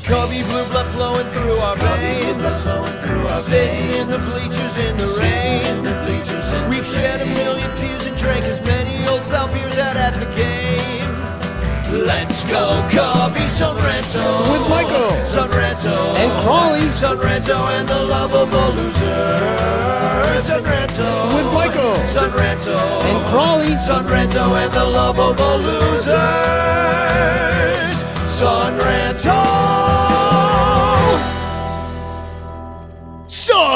Cubby blue blood flowing through our veins. Sitting in the bleachers in the rain. We've shed a million tears and drank as many old style beers out at the game. Let's go Cubby, sonranto. With Michael. Sonranto. And Crawley. Sonranto and the lovable loser. Sonranto. With Michael. Sonranto. And Crawley. Sonranto and the lovable losers. Sonranto. Sonranto.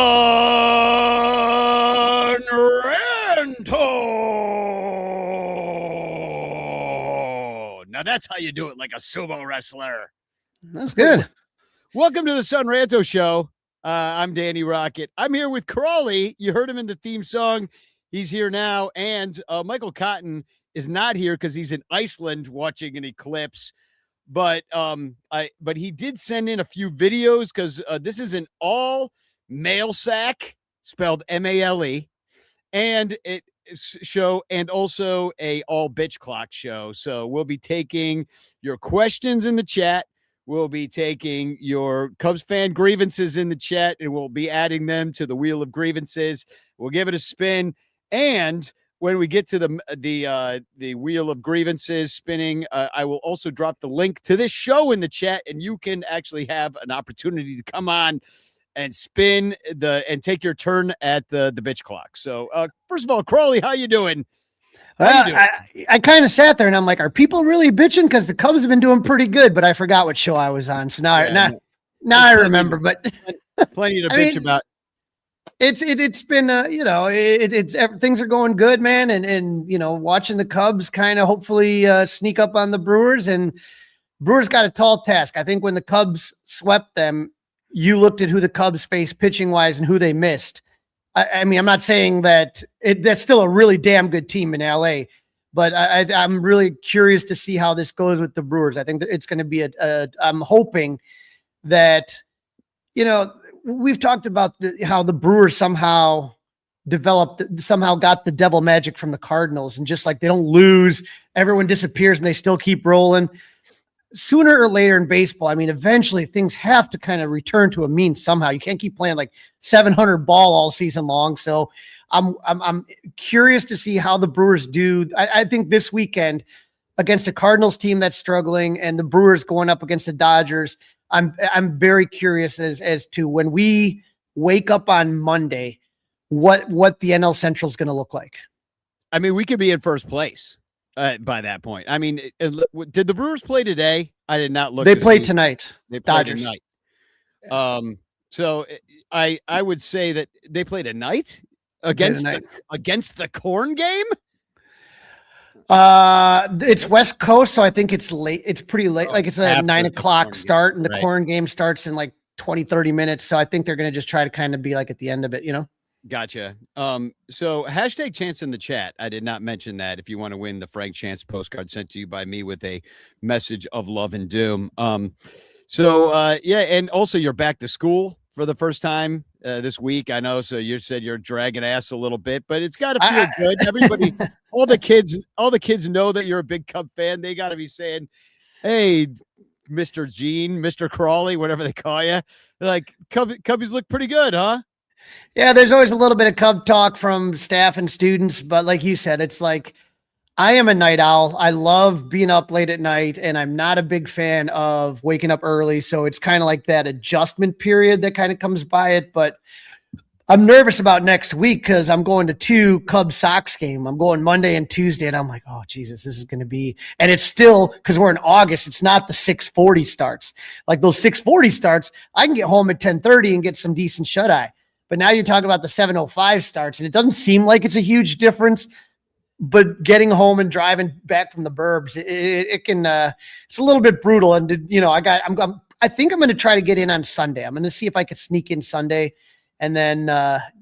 Now that's how you do it, like a sumo wrestler. That's good. Welcome to the Sonranto Show. I'm Danny Rocket. I'm here with Crawley. You heard him in the theme song. He's here now. And Michael Cotton is not here because he's in Iceland watching an eclipse. But he did send in a few videos because this is an all male sack, spelled M-A-L-E, and it show, and also a all bitch clock show. So we'll be taking your questions in the chat. We'll be taking your Cubs fan grievances in the chat, and we'll be adding them to the wheel of grievances. We'll give it a spin, and when we get to the wheel of grievances spinning, I will also drop the link to this show in the chat, and you can actually have an opportunity to come on and spin and take your turn at the bitch clock. So first of all, Crawley, how you doing? I kind of sat there and I'm like, are people really bitching? Because the Cubs have been doing pretty good, but I forgot what show I was on. So now I remember, but plenty to bitch about. It's been things are going good, man. And watching the Cubs kind of hopefully sneak up on the Brewers, and Brewers got a tall task. I think when the Cubs swept them, you looked at who the Cubs faced pitching wise and who they missed. I mean, I'm not saying that that's still a really damn good team in LA, but I'm really curious to see how this goes with the Brewers. I think that it's going to be I'm hoping that, we've talked about how the Brewers somehow got the devil magic from the Cardinals, and just like they don't lose, everyone disappears and they still keep rolling. Sooner or later in baseball, I mean, eventually things have to kind of return to a mean somehow. You can't keep playing like 700 ball all season long. So I'm curious to see how the Brewers do. I think this weekend against a Cardinals team that's struggling and the Brewers going up against the Dodgers, I'm very curious as to when we wake up on Monday, what the NL Central is going to look like. I mean, we could be in first place by that point. I mean, did the Brewers play today? I did not look. They played tonight. They played Dodgers. tonight. So I would say that they played a night against the corn game. It's West Coast, so I think it's late. It's pretty late. Like it's a 9 o'clock start, and the corn game starts in like 20-30 minutes. So I think they're going to just try to kind of be like at the end of it, Gotcha. So hashtag chance in the chat. I did not mention that. If you want to win the Frank Chance postcard sent to you by me with a message of love and doom. And also you're back to school for the first time this week. I know. So you said you're dragging ass a little bit, but it's got to feel good. Everybody, all the kids know that you're a big Cub fan. They got to be saying, "Hey, Mr. Gene, Mr. Crawley, whatever they call you, like Cubbies look pretty good, huh?" Yeah, there's always a little bit of Cub talk from staff and students, but like you said, it's like I am a night owl. I love being up late at night, and I'm not a big fan of waking up early. So it's kind of like that adjustment period that kind of comes by it. But I'm nervous about next week because I'm going to 2 Cubs Sox game. I'm going Monday and Tuesday, and I'm like, oh, Jesus, this is going to be – and it's still – because we're in August, it's not the 6:40 starts. Like those 6:40 starts, I can get home at 10:30 and get some decent shut-eye. But now you're talking about the 7:05 starts, and it doesn't seem like it's a huge difference. But getting home and driving back from the burbs, it can it's a little bit brutal. And I think I'm going to try to get in on Sunday. I'm going to see if I could sneak in Sunday, and then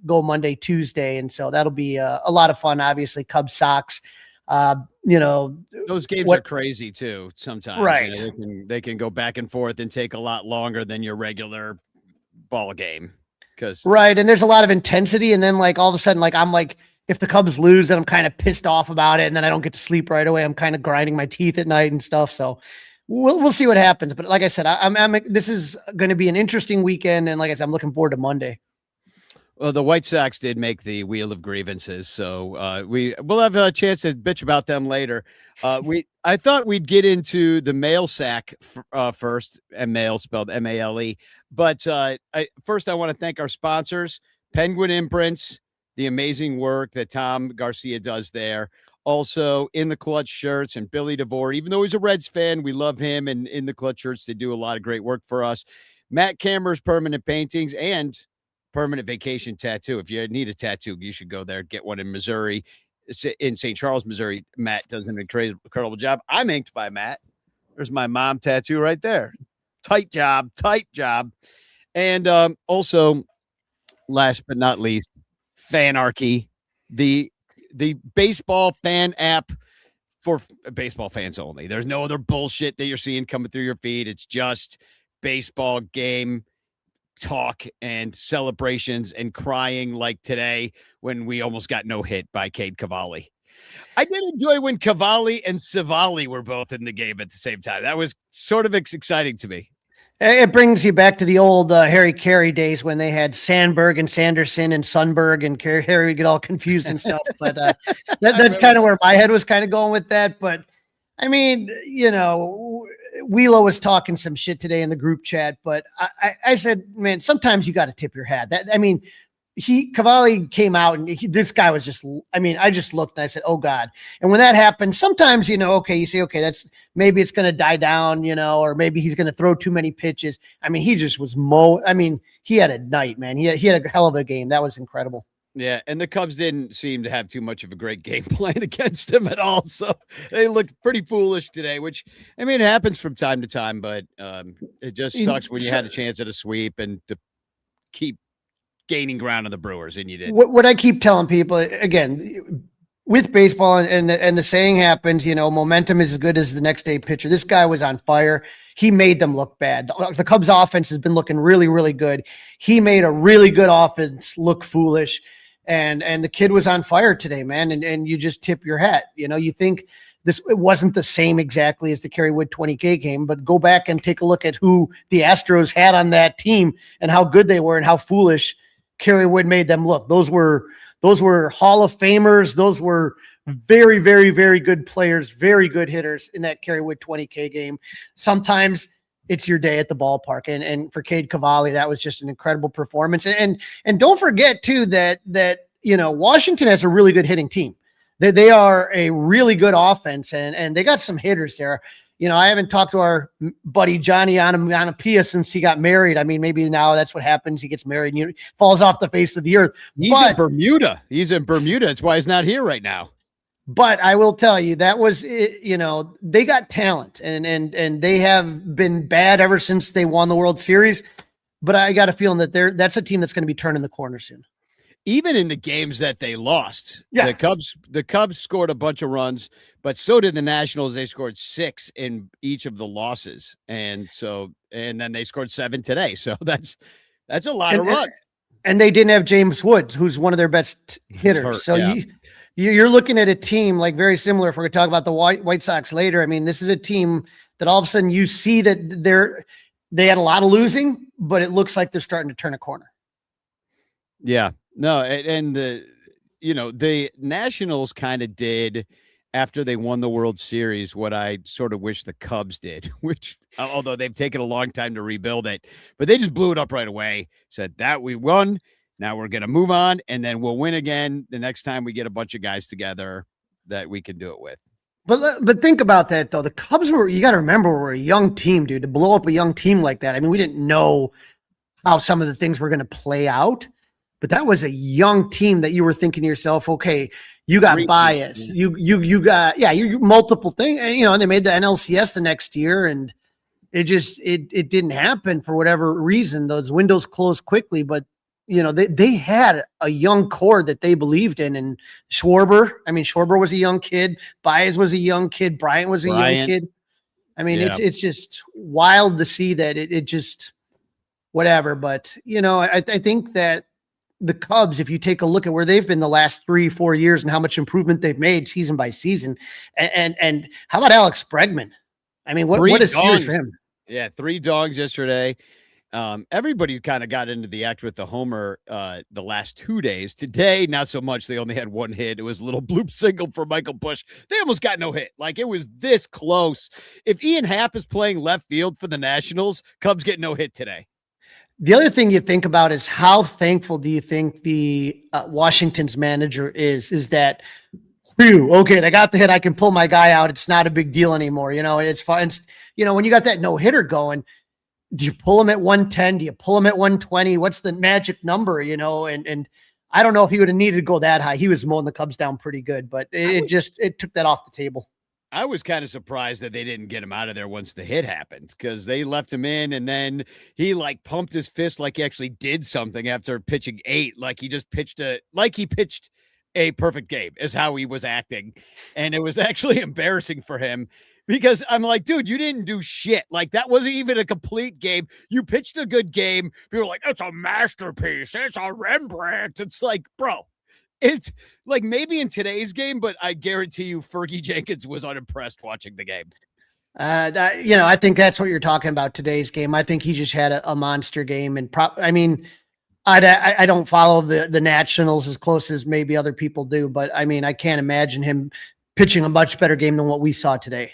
go Monday, Tuesday, and so that'll be a lot of fun. Obviously, Cubs Sox. Those games are crazy too. Sometimes, right? They can go back and forth and take a lot longer than your regular ball game. Right. And there's a lot of intensity. And then like all of a sudden, like I'm like, if the Cubs lose, then I'm kind of pissed off about it. And then I don't get to sleep right away. I'm kind of grinding my teeth at night and stuff. So we'll see what happens. But like I said, this is going to be an interesting weekend. And like I said, I'm looking forward to Monday. Well, the White Sox did make the wheel of grievances, so we'll have a chance to bitch about them later. I thought we'd get into the mail sack first, and mail spelled MALE. But first, I want to thank our sponsors, Penguin Imprints, the amazing work that Tom Garcia does there. Also, In the Clutch shirts and Billy DeVore. Even though he's a Reds fan, we love him, and In the Clutch shirts, they do a lot of great work for us. Matt Kammer's Permanent Paintings and Permanent Vacation Tattoo. If you need a tattoo, you should go there, get one in Missouri, in St. Charles, Missouri. Matt does an incredible job. I'm inked by Matt. There's my mom tattoo right there. Tight job. And also, last but not least, Fanarchy, the baseball fan app for baseball fans only. There's no other bullshit that you're seeing coming through your feed. It's just baseball game talk and celebrations and crying, like today when we almost got no hit by Cade Cavalli. I did enjoy when Cavalli and Savali were both in the game at the same time. That was sort of exciting to me. It brings you back to the old Harry Carey days when they had Sandberg and Sanderson and Sundberg, and Harry would get all confused and stuff. But that's kind of where my head was kind of going with that. But I mean, Wheelo was talking some shit today in the group chat, but I said, man, sometimes you got to tip your hat. Cavalli came out and this guy was just, I just looked and I said, oh God. And when that happens, sometimes, you say, okay, maybe it's going to die down, or maybe he's going to throw too many pitches. He just was he had a night, man. He had a hell of a game. That was incredible. Yeah, and the Cubs didn't seem to have too much of a great game plan against them at all. So they looked pretty foolish today, which, it happens from time to time, but it just sucks when you had a chance at a sweep and to keep gaining ground on the Brewers, and you did. What I keep telling people, again, with baseball, and the saying happens, momentum is as good as the next day pitcher. This guy was on fire. He made them look bad. The Cubs offense has been looking really, really good. He made a really good offense look foolish. And the kid was on fire today, man. And you just tip your hat. You think it wasn't the same exactly as the Kerry Wood 20K game, but go back and take a look at who the Astros had on that team and how good they were and how foolish Kerry Wood made them look. Those were Hall of Famers. Those were very, very, very good players, very good hitters in that Kerry Wood 20K game. Sometimes it's your day at the ballpark. And for Cade Cavalli, that was just an incredible performance. And don't forget too that Washington has a really good hitting team. They are a really good offense, and they got some hitters there. I haven't talked to our buddy Johnny Anapia since he got married. Maybe now that's what happens. He gets married and he falls off the face of the earth. He's in Bermuda. That's why he's not here right now. But I will tell you, that was, they got talent and they have been bad ever since they won the World Series. But I got a feeling that that's a team that's going to be turning the corner soon. Even in the games that they lost, yeah. the Cubs scored a bunch of runs, but so did the Nationals. They scored 6 in each of the losses. And then they scored 7 today. So that's a lot of runs. And they didn't have James Woods, who's one of their best hitters. You're looking at a team like very similar. If we're going to talk about the White Sox later, this is a team that all of a sudden you see that they had a lot of losing, but it looks like they're starting to turn a corner. Yeah, no. And the Nationals kind of did after they won the World Series what I sort of wish the Cubs did, which although they've taken a long time to rebuild it, but they just blew it up right away. Said that we won. Now we're going to move on, and then we'll win again the next time we get a bunch of guys together that we can do it with. But think about that, though. The Cubs you got to remember, we're a young team, dude. To blow up a young team like that, we didn't know how some of the things were going to play out. But that was a young team that you were thinking to yourself, okay, you got bias. You got, you multiple things. And they made the NLCS the next year, and it didn't happen for whatever reason. Those windows closed quickly, but they had a young core that they believed in. And Schwarber was a young kid. Baez was a young kid. Bryant was a young kid. It's just wild to see that it just whatever. But, I think that the Cubs, if you take a look at where they've been the last 3-4 years and how much improvement they've made season by season, and how about Alex Bregman? I mean, what a series for him. Yeah, 3 dogs yesterday. Everybody kind of got into the act with the homer the last 2 days. Today, not so much. They only had 1 hit. It was a little bloop single for Michael Busch. They almost got no hit. Like, it was this close. If Ian Happ is playing left field for the Nationals, Cubs get no hit today. The other thing you think about is how thankful do you think the Washington's manager is that, whew, okay, they got the hit. I can pull my guy out. It's not a big deal anymore. It's fine. When you got that no hitter going, do you pull him at 110? Do you pull him at 120? What's the magic number? And I don't know if he would have needed to go that high. He was mowing the Cubs down pretty good, but it took that off the table. I was kind of surprised that they didn't get him out of there once the hit happened, because they left him in, and then he pumped his fist like he actually did something after pitching 8. Like he just pitched a perfect game is how he was acting. And it was actually embarrassing for him, because I'm like, dude, you didn't do shit. Like, that wasn't even a complete game. You pitched a good game. People were like, it's a masterpiece. It's a Rembrandt. It's like, bro, it's like maybe in today's game, but I guarantee you Fergie Jenkins was unimpressed watching the game. I think that's what you're talking about, today's game. I think he just had a monster game. And I don't follow the Nationals as close as maybe other people do, but I can't imagine him pitching a much better game than what we saw today.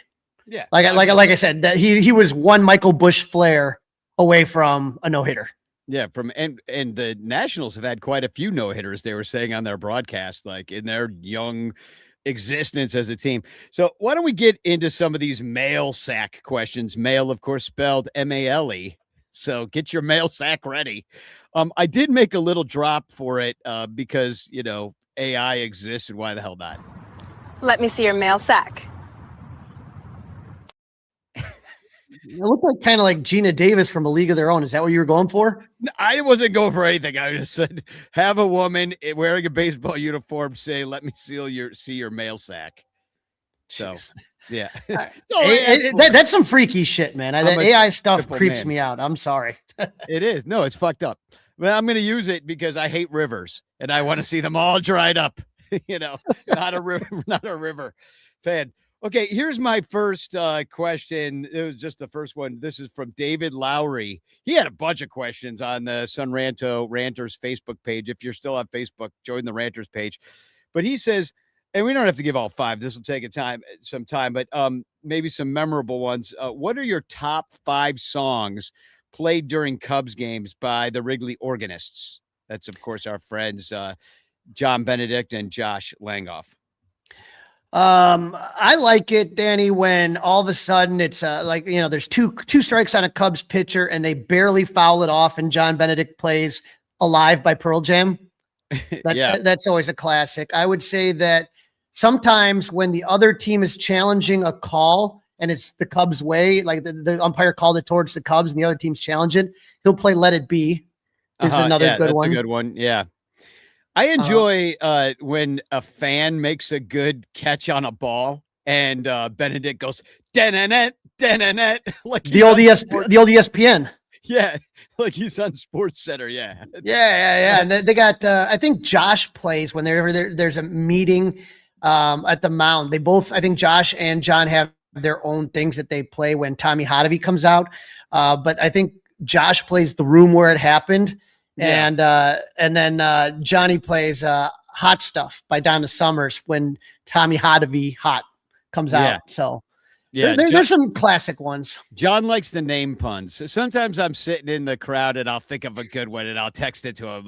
Yeah. Like I said, that he was one Michael Busch flare away from a no-hitter. Yeah, and the Nationals have had quite a few no-hitters, they were saying on their broadcast, like in their young existence as a team. So why don't we get into some of these mail sack questions? Mail, of course, spelled M-A-L-E. So get your mail sack ready. I did make a little drop for it because, AI exists, and why the hell not? Let me see your mail sack. It looked kind of like Gina Davis from A League of Their Own. Is that what you were going for? I wasn't going for anything. I just said, have a woman wearing a baseball uniform say, let me see your mail sack. So, yeah. That's some freaky shit, man. That AI stuff creeps me out. I'm sorry. It is. No, it's fucked up. But I'm going to use it because I hate rivers and I want to see them all dried up. Not a river fan. Okay, here's my first question. It was just the first one. This is from David Lowry. He had a bunch of questions on the Sonranto Ranters Facebook page. If you're still on Facebook, join the Ranters page. But he says, and we don't have to give all 5. This will take some time, but maybe some memorable ones. What are your top 5 songs played during Cubs games by the Wrigley Organists? That's, of course, our friends John Benedict and Josh Langoff. I like it, Danny, when all of a sudden it's there's two strikes on a Cubs pitcher and they barely foul it off, and John Benedict plays Alive by Pearl Jam. That's always a classic. I would say that sometimes when the other team is challenging a call and it's the Cubs' way, like the umpire called it towards the Cubs and the other team's challenging, he'll play Let It Be. Is another good one. A good one. Yeah. I enjoy when a fan makes a good catch on a ball and Benedict goes "den-a-net, den-a-net," like the old ESPN. Yeah, like he's on Sports Center. Yeah. And they got I think Josh plays whenever there's a meeting at the mound. They both, I think Josh and John, have their own things that they play when Tommy Hotovy comes out. But I think Josh plays The Room Where It Happened. Yeah. And then Johnny plays Hot Stuff by Donna Summers when Tommy Hotovy Hot comes out. So there's some classic ones. John likes the name puns. Sometimes I'm sitting in the crowd and I'll think of a good one and I'll text it to him.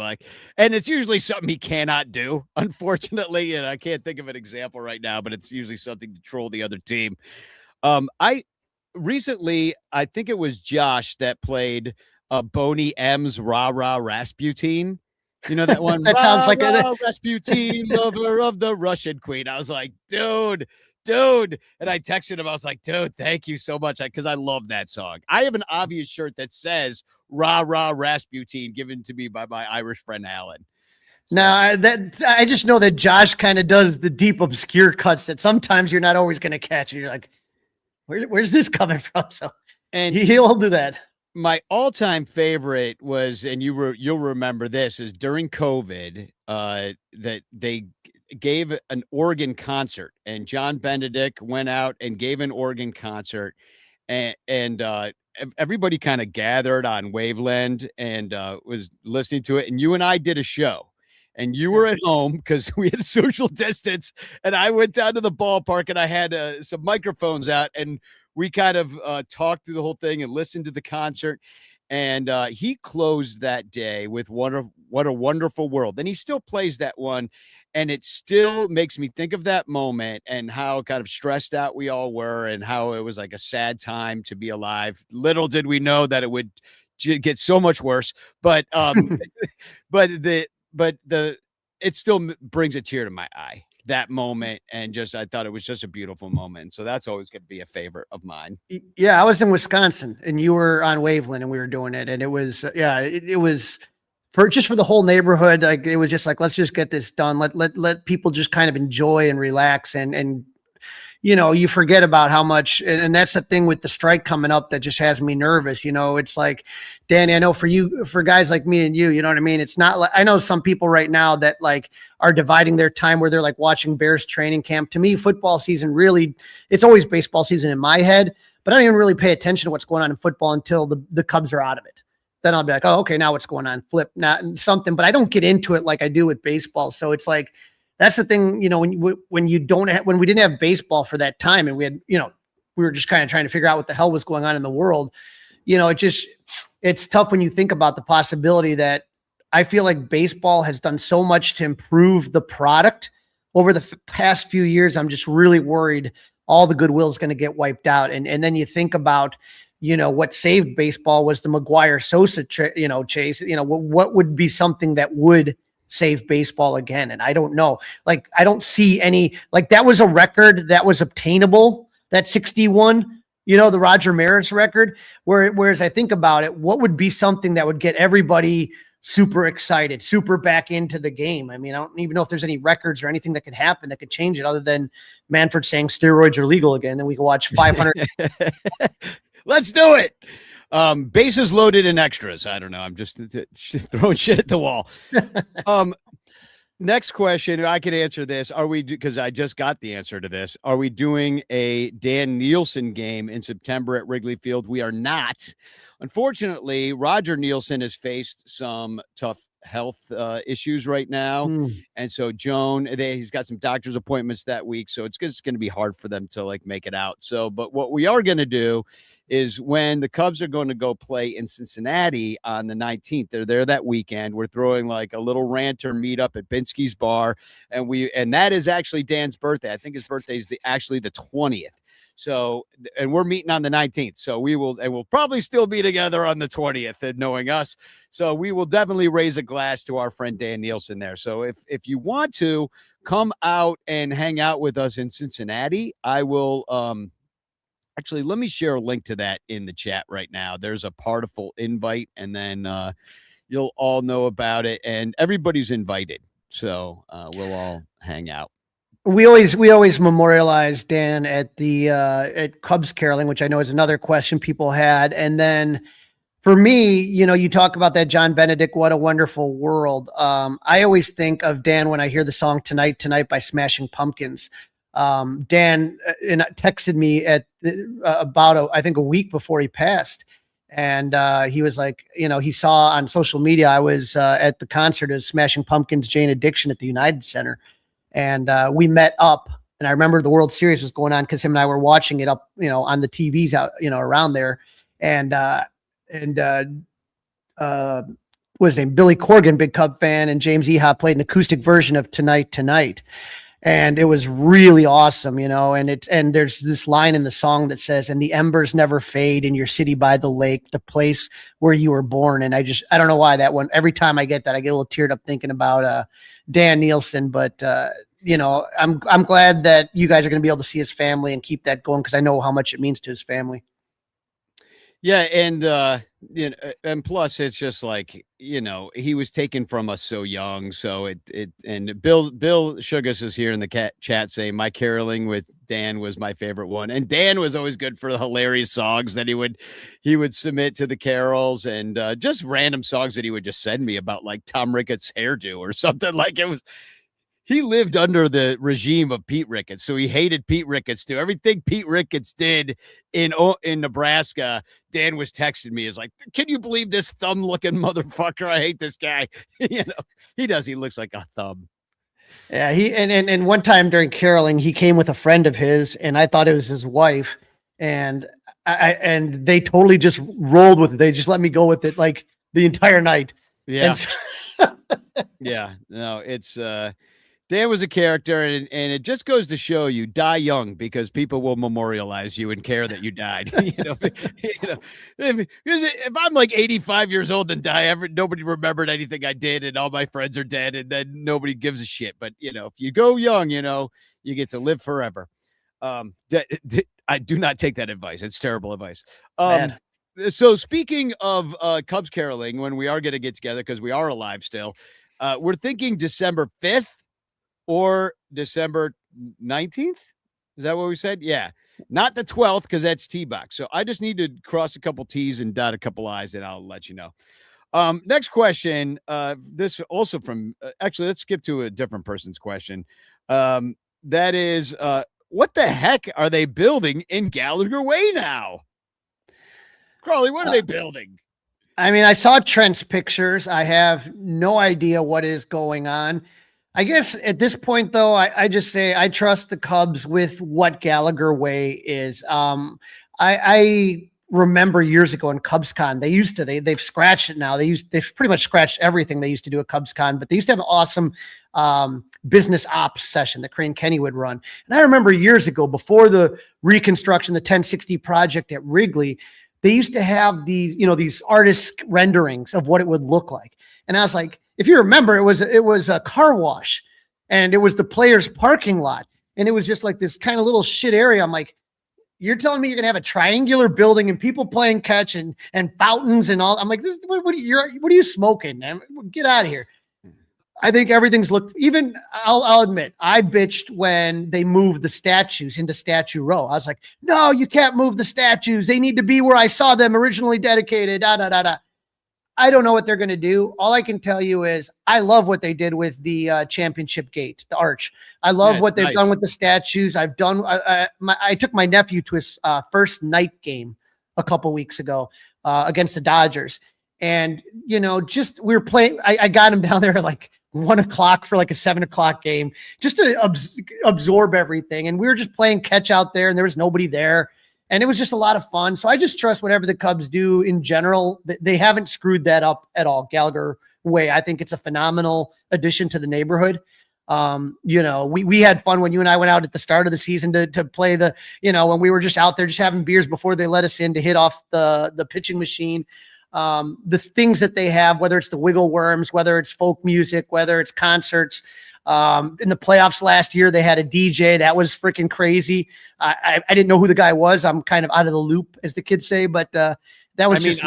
And it's usually something he cannot do, unfortunately. And I can't think of an example right now, but it's usually something to troll the other team. I think it was Josh that played Boney M's Rah Rah Rasputin. You know that one? That sounds like a Rasputin, lover of the Russian queen. I was like, dude. And I texted him. I was like, dude, thank you so much. Because I love that song. I have an obvious shirt that says Rah Rah Rasputin, given to me by my Irish friend Alan. So. Now, I just know that Josh kind of does the deep, obscure cuts that sometimes you're not always going to catch. And you're like, where's this coming from? So, and he'll do that. My all-time favorite was, and you'll remember this, is during COVID that they gave an organ concert, and John Benedict went out and gave an organ concert, and everybody kind of gathered on Waveland and was listening to it. And you and I did a show. And you were at home because we had social distance. And I went down to the ballpark and I had some microphones out. And we kind of talked through the whole thing and listened to the concert. And he closed that day with What a Wonderful World. And he still plays that one. And it still makes me think of that moment and how kind of stressed out we all were and how it was like a sad time to be alive. Little did we know that it would get so much worse. But but it still brings a tear to my eye, that moment. And I thought it was just a beautiful moment. So that's always going to be a favorite of mine. Yeah, I was in Wisconsin and you were on Waveland and we were doing it. And it was, it was for the whole neighborhood. Like, it was just like, let's just get this done. Let people just kind of enjoy and relax and you forget about how much, and that's the thing with the strike coming up that just has me nervous. It's like, Danny, I know for guys like me and you know what I mean? It's not like, I know some people right now that like are dividing their time where they're like watching Bears training camp. To me, football season really, it's always baseball season in my head, but I don't even really pay attention to what's going on in football until the Cubs are out of it. Then I'll be like, oh, okay, now what's going on? Flip, not something, but I don't get into it like I do with baseball. So it's like, that's the thing, when we didn't have baseball for that time and we had, we were just kind of trying to figure out what the hell was going on in the world. It's tough when you think about the possibility that I feel like baseball has done so much to improve the product over the past few years. I'm just really worried all the goodwill is going to get wiped out. And then you think about, what saved baseball was the McGuire Sosa, chase, what would be something that would save baseball again. And I don't know, like, I don't see any, like, that was a record that was obtainable, that 61, the Roger Maris record, whereas I think about it, what would be something that would get everybody super excited, super back into the game? I mean, I don't even know if there's any records or anything that could happen that could change it other than Manfred saying steroids are legal again. And we can watch 500. Let's do it. Bases loaded and extras. I don't know. I'm just throwing shit at the wall. Next question. I can answer this. Because I just got the answer to this. Are we doing a Dan Nielsen game in September at Wrigley Field? We are not. Unfortunately, Roger Nielsen has faced some tough health issues right now. And so he's got some doctor's appointments that week. So it's going to be hard for them to like make it out. So, but what we are going to do is when the Cubs are going to go play in Cincinnati on the 19th, they're there that weekend. We're throwing like a little ranter meetup at Binsky's Bar. And that is actually Dan's birthday. I think his birthday is actually the 20th. So, and we're meeting on the 19th. So we'll probably still be together on the 20th, and knowing us. So we will definitely raise a glass to our friend Dan Nielsen there. So if you want to come out and hang out with us in Cincinnati, I will, actually, let me share a link to that in the chat right now. There's a Partiful invite, and then you'll all know about it, and everybody's invited. So we'll all hang out. We always memorialize Dan at the at Cubs caroling, which I know is another question people had. And then for me, you talk about that John Benedict, What a Wonderful World. I always think of Dan when I hear the song Tonight by Smashing Pumpkins. Dan texted me at about I think a week before he passed. And he was like, he saw on social media, I was at the concert of Smashing Pumpkins, Jane Addiction at the United Center. And we met up, and I remember the World Series was going on because him and I were watching it up, on the TVs out, around there. And what was his name? Billy Corgan, big Cub fan, and James Eha played an acoustic version of Tonight. And it was really awesome, and there's this line in the song that says, and the embers never fade in your city by the lake, the place where you were born. And I don't know why that one, every time I get that, I get a little teared up thinking about Dan Nielsen, but I'm glad that you guys are going to be able to see his family and keep that going, because I know how much it means to his family. Yeah, and and plus it's just like, he was taken from us so young. So and Bill Sugas is here in the chat saying my caroling with Dan was my favorite one. And Dan was always good for the hilarious songs that he would submit to the carols, and just random songs that he would just send me about, like Tom Ricketts' hairdo or something. Like, he lived under the regime of Pete Ricketts, so he hated Pete Ricketts too. Everything Pete Ricketts did in Nebraska, Dan was texting me. Is like, can you believe this thumb-looking motherfucker? I hate this guy. You know, he does. He looks like a thumb. Yeah, he and one time during caroling, he came with a friend of his, and I thought it was his wife, and and they totally just rolled with it. They just let me go with it like the entire night. Yeah, So, yeah. No, it's Dan was a character, and it just goes to show you die young because people will memorialize you and care that you died. If I'm like 85 years old and die, nobody remembered anything I did, and all my friends are dead, and then nobody gives a shit. But if you go young, you get to live forever. I do not take that advice. It's terrible advice. So speaking of Cubs caroling, when we are going to get together because we are alive still, we're thinking December 5th. Or December 19th? Is that what we said? Yeah. Not the 12th, because that's T-Box. So I just need to cross a couple T's and dot a couple I's, and I'll let you know. Next question. This also from, actually, let's skip to a different person's question. That is, what the heck are they building in Gallagher Way now? Crawley, what are they building? I mean, I saw Trent's pictures. I have no idea what is going on. I guess at this point, though, I just say I trust the Cubs with what Gallagher Way is. I remember years ago in CubsCon, they've scratched it now. They've pretty much scratched everything they used to do at CubsCon, but they used to have an awesome business ops session that Crane Kenny would run. And I remember years ago, before the reconstruction, the 1060 project at Wrigley, they used to have these artist renderings of what it would look like. And I was like, if you remember, it was a car wash, and it was the players' parking lot, and it was just like this kind of little shit area. I'm like, you're telling me you're gonna have a triangular building and people playing catch and fountains and all? I'm like, what are you smoking, man? Get out of here. I think everything's looked. Even I'll admit, I bitched when they moved the statues into Statue Row. I was like, no, you can't move the statues. They need to be where I saw them originally dedicated. I don't know what they're going to do. All I can tell you is I love what they did with the championship gate, the arch. I love what they've done with the statues. I took my nephew to his first night game a couple weeks ago against the Dodgers. And, just we were playing. I got him down there at like 1 o'clock for like a 7 o'clock game just to absorb everything. And we were just playing catch out there, and there was nobody there. And it was just a lot of fun. So I just trust whatever the Cubs do in general. They haven't screwed that up at all. Gallagher Way, I think it's a phenomenal addition to the neighborhood. We had fun when you and I went out at the start of the season to play when we were just out there just having beers before they let us in to hit off the pitching machine. The things that they have, whether it's the Wiggle Worms, whether it's folk music, whether it's concerts. In the playoffs last year, they had a DJ that was freaking crazy. I didn't know who the guy was. I'm kind of out of the loop, as the kids say, but that was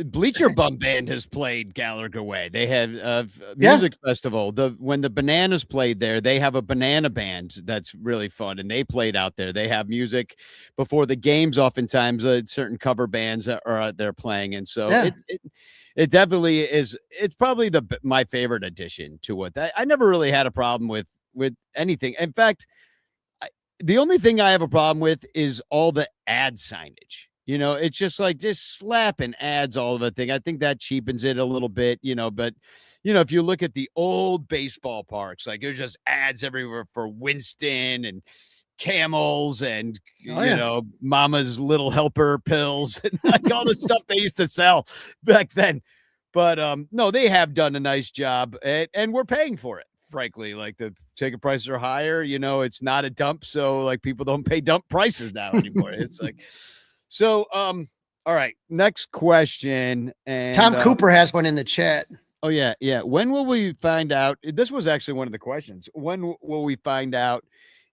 Bleacher Bum Band has played Gallagher Way. They had a music festival. When the Bananas played there, they have a banana band that's really fun, and they played out there. They have music before the games. Oftentimes, certain cover bands are out there playing, and so it definitely is. It's probably my favorite addition to it. I never really had a problem with anything. In fact, the only thing I have a problem with is all the ad signage. It's just slapping ads all the thing. I think that cheapens it a little bit, but if you look at the old baseball parks, like there's just ads everywhere for Winston and Camels and, Mama's Little Helper pills and like all the stuff they used to sell back then. But no, they have done a nice job and we're paying for it. Frankly, like the ticket prices are higher, it's not a dump. So like people don't pay dump prices now anymore. It's like, so, all right, next question. And Tom Cooper has one in the chat. Oh yeah. Yeah. When will we find out? This was actually one of the questions. When will we find out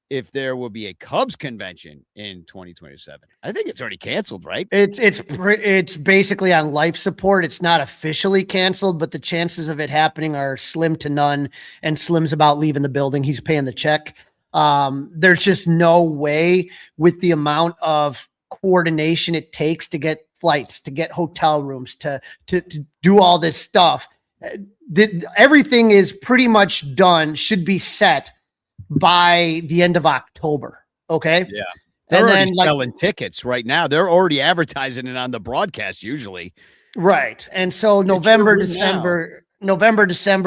if there will be a Cubs convention in 2027? I think it's already canceled, right? It's basically on life support. It's not officially canceled, but the chances of it happening are slim to none. And Slim's about leaving the building. He's paying the check. There's just no way with the amount of coordination it takes to get flights, to get hotel rooms, to do all this stuff. Everything is pretty much done, should be set by the end of October. Okay. Yeah. They're And already then selling tickets right now. They're already advertising it on the broadcast usually. right. And so November, December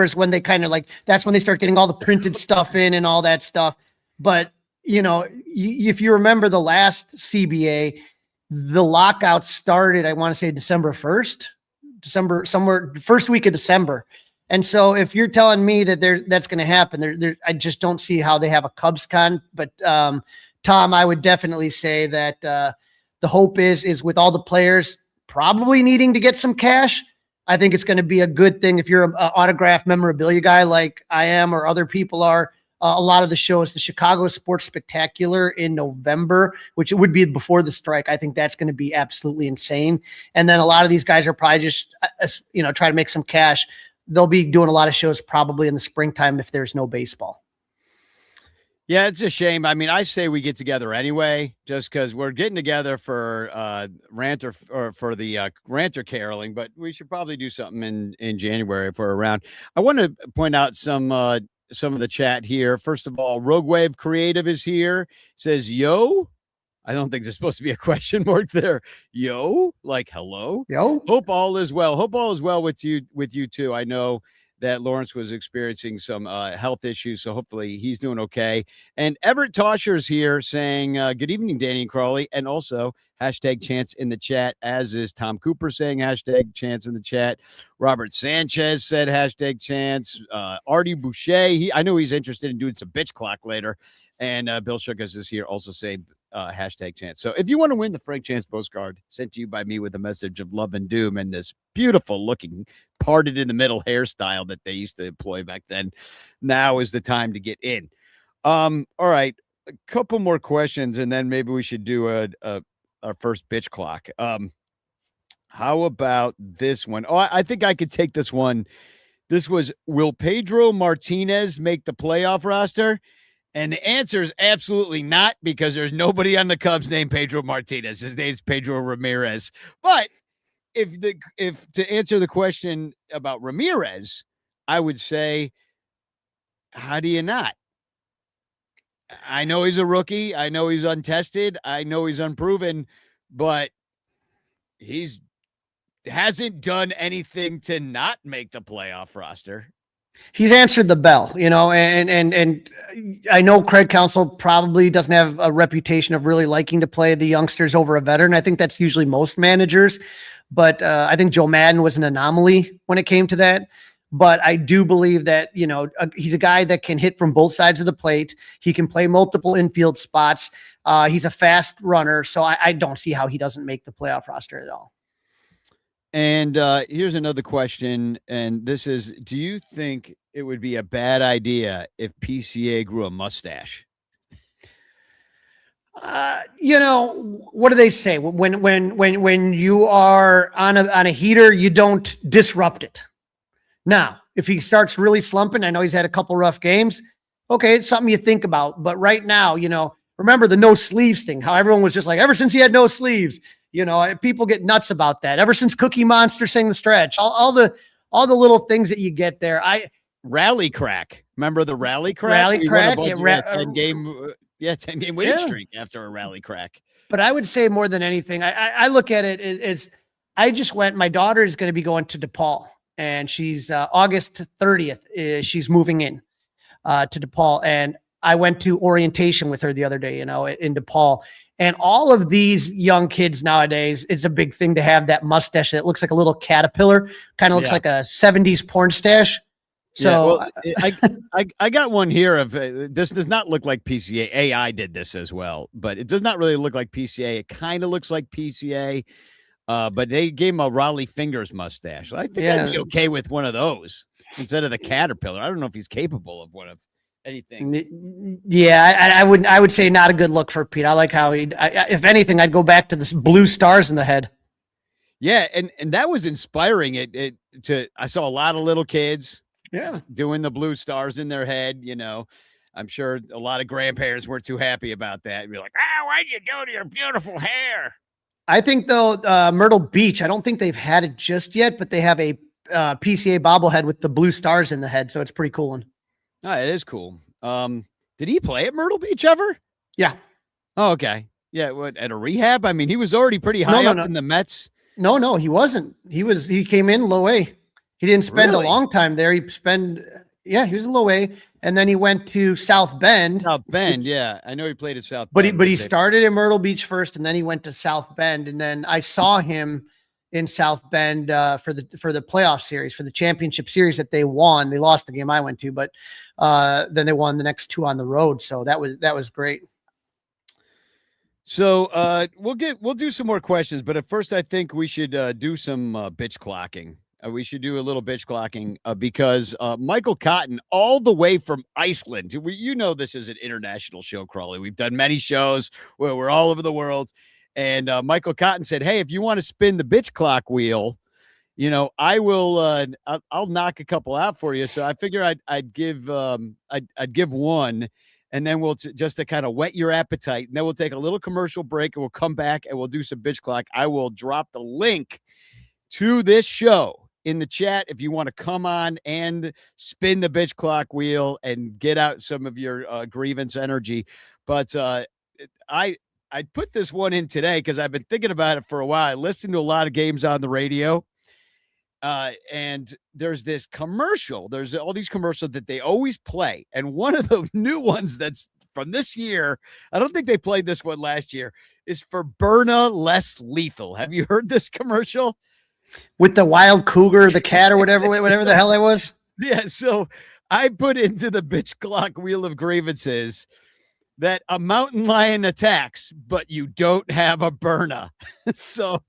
is when they kind of that's when they start getting all the printed stuff in and all that stuff. But, if you remember the last CBA, the lockout started, I want to say December 1st, somewhere first week of December. And so if you're telling me that that's going to happen, I just don't see how they have a Cubs con. But Tom, I would definitely say that the hope is with all the players probably needing to get some cash. I think it's going to be a good thing if you're an autograph memorabilia guy like I am or other people are. A lot of the shows, the Chicago Sports Spectacular in November, which it would be before the strike. I think that's going to be absolutely insane. And then a lot of these guys are probably just, try to make some cash. They'll be doing a lot of shows probably in the springtime if there's no baseball. Yeah, it's a shame. I mean, I say we get together anyway, just because we're getting together for Ranter or for the Ranter caroling, but we should probably do something in January if we're around. I want to point out some of the chat here. First of all, Rogue Wave Creative is here. Says, yo. I don't think there's supposed to be a question mark there. Yo, like hello. Yo. Hope all is well. Hope all is well with you too. I know that Lawrence was experiencing some health issues, so hopefully he's doing okay. And Everett Tosher's here saying, good evening, Danny and Crawley, and also hashtag chance in the chat, as is Tom Cooper saying hashtag chance in the chat. Robert Sanchez said hashtag chance. Artie Boucher, I know he's interested in doing some bitch clock later. And Bill Shukas is here also saying hashtag chance. So if you want to win the Frank Chance postcard sent to you by me with a message of love and doom and this beautiful looking parted in the middle hairstyle that they used to employ back then, now is the time to get in. All right, a couple more questions and then maybe we should do our first bitch clock. How about this one? Oh, I think I could take this one. This was, will Pedro Martinez make the playoff roster? And the answer is absolutely not, because there's nobody on the Cubs named Pedro Martinez. His name's Pedro Ramirez. But if to answer the question about Ramirez, I would say, how do you not? I know he's a rookie. I know he's untested. I know he's unproven, but he's hasn't done anything to not make the playoff roster. He's answered the bell, and I know Craig Counsell probably doesn't have a reputation of really liking to play the youngsters over a veteran. I think that's usually most managers, but I think Joe Madden was an anomaly when it came to that. But I do believe that, he's a guy that can hit from both sides of the plate. He can play multiple infield spots. He's a fast runner. So I don't see how he doesn't make the playoff roster at all. And here's another question. And this is, do you think it would be a bad idea if PCA grew a mustache? What do they say? When you are on a heater, you don't disrupt it. Now, if he starts really slumping, I know he's had a couple rough games. Okay, it's something you think about. But right now, remember the no sleeves thing, how everyone was just like, ever since he had no sleeves, people get nuts about that. Ever since Cookie Monster sang the stretch, all the little things that you get there. Rally crack. Remember the rally crack? Rally crack. 10 game winning streak after a rally crack. But I would say more than anything, I look at it as I just went, my daughter is going to be going to DePaul, and she's August 30th. She's moving in to DePaul, and I went to orientation with her the other day, in DePaul. And all of these young kids nowadays, it's a big thing to have that mustache that looks like a little caterpillar, kind of looks like a 70s porn stash. So I got one here of this does not look like PCA. AI did this as well, but it does not really look like PCA. It kind of looks like PCA, but they gave him a Raleigh Fingers mustache. I think I'd be okay with one of those instead of the caterpillar. I don't know if he's capable of one of anything. Yeah, I would say not a good look for Pete. I like how if anything, I'd go back to this blue stars in the head. Yeah, and that was inspiring. I saw a lot of little kids doing the blue stars in their head. I'm sure a lot of grandparents weren't too happy about that. You're like, why'd you do to your beautiful hair? I think though, Myrtle Beach, I don't think they've had it just yet, but they have a PCA bobblehead with the blue stars in the head. So it's pretty cool one. Oh, it is cool. Did he play at Myrtle Beach ever? Yeah. Oh, okay. Yeah. What, at a rehab? I mean, he was already pretty high up in the Mets. No, he wasn't. He came in low A. He didn't spend a long time there. He was in low A. And then he went to South Bend. South Bend, yeah. I know he played at South Bend. But he started in Myrtle Beach first, and then he went to South Bend. And then I saw him in South Bend for the playoff series, for the championship series that they won. They lost the game I went to, but then they won the next 2 on the road. So that was great. So we'll do some more questions, but at first I think we should do some bitch clocking. We should do a little bitch clocking because Michael Cotton, all the way from Iceland. This is an international show, Crawley. We've done many shows where we're all over the world. And Michael Cotton said, hey, if you want to spin the bitch clock wheel, I will, I'll knock a couple out for you. So I figure I'd give one, and then we'll just to kind of whet your appetite. And then we'll take a little commercial break, and we'll come back and we'll do some bitch clock. I will drop the link to this show in the chat if you want to come on and spin the bitch clock wheel and get out some of your grievance energy. But I put this one in today because I've been thinking about it for a while. I listened to a lot of games on the radio. And there's this commercial. There's all these commercials that they always play. And one of the new ones that's from this year, I don't think they played this one last year, is for Berna Less Lethal. Have you heard this commercial? With the wild cougar, the cat, or whatever the hell that was? Yeah, so I put into the bitch clock wheel of grievances that a mountain lion attacks, but you don't have a Berna. So,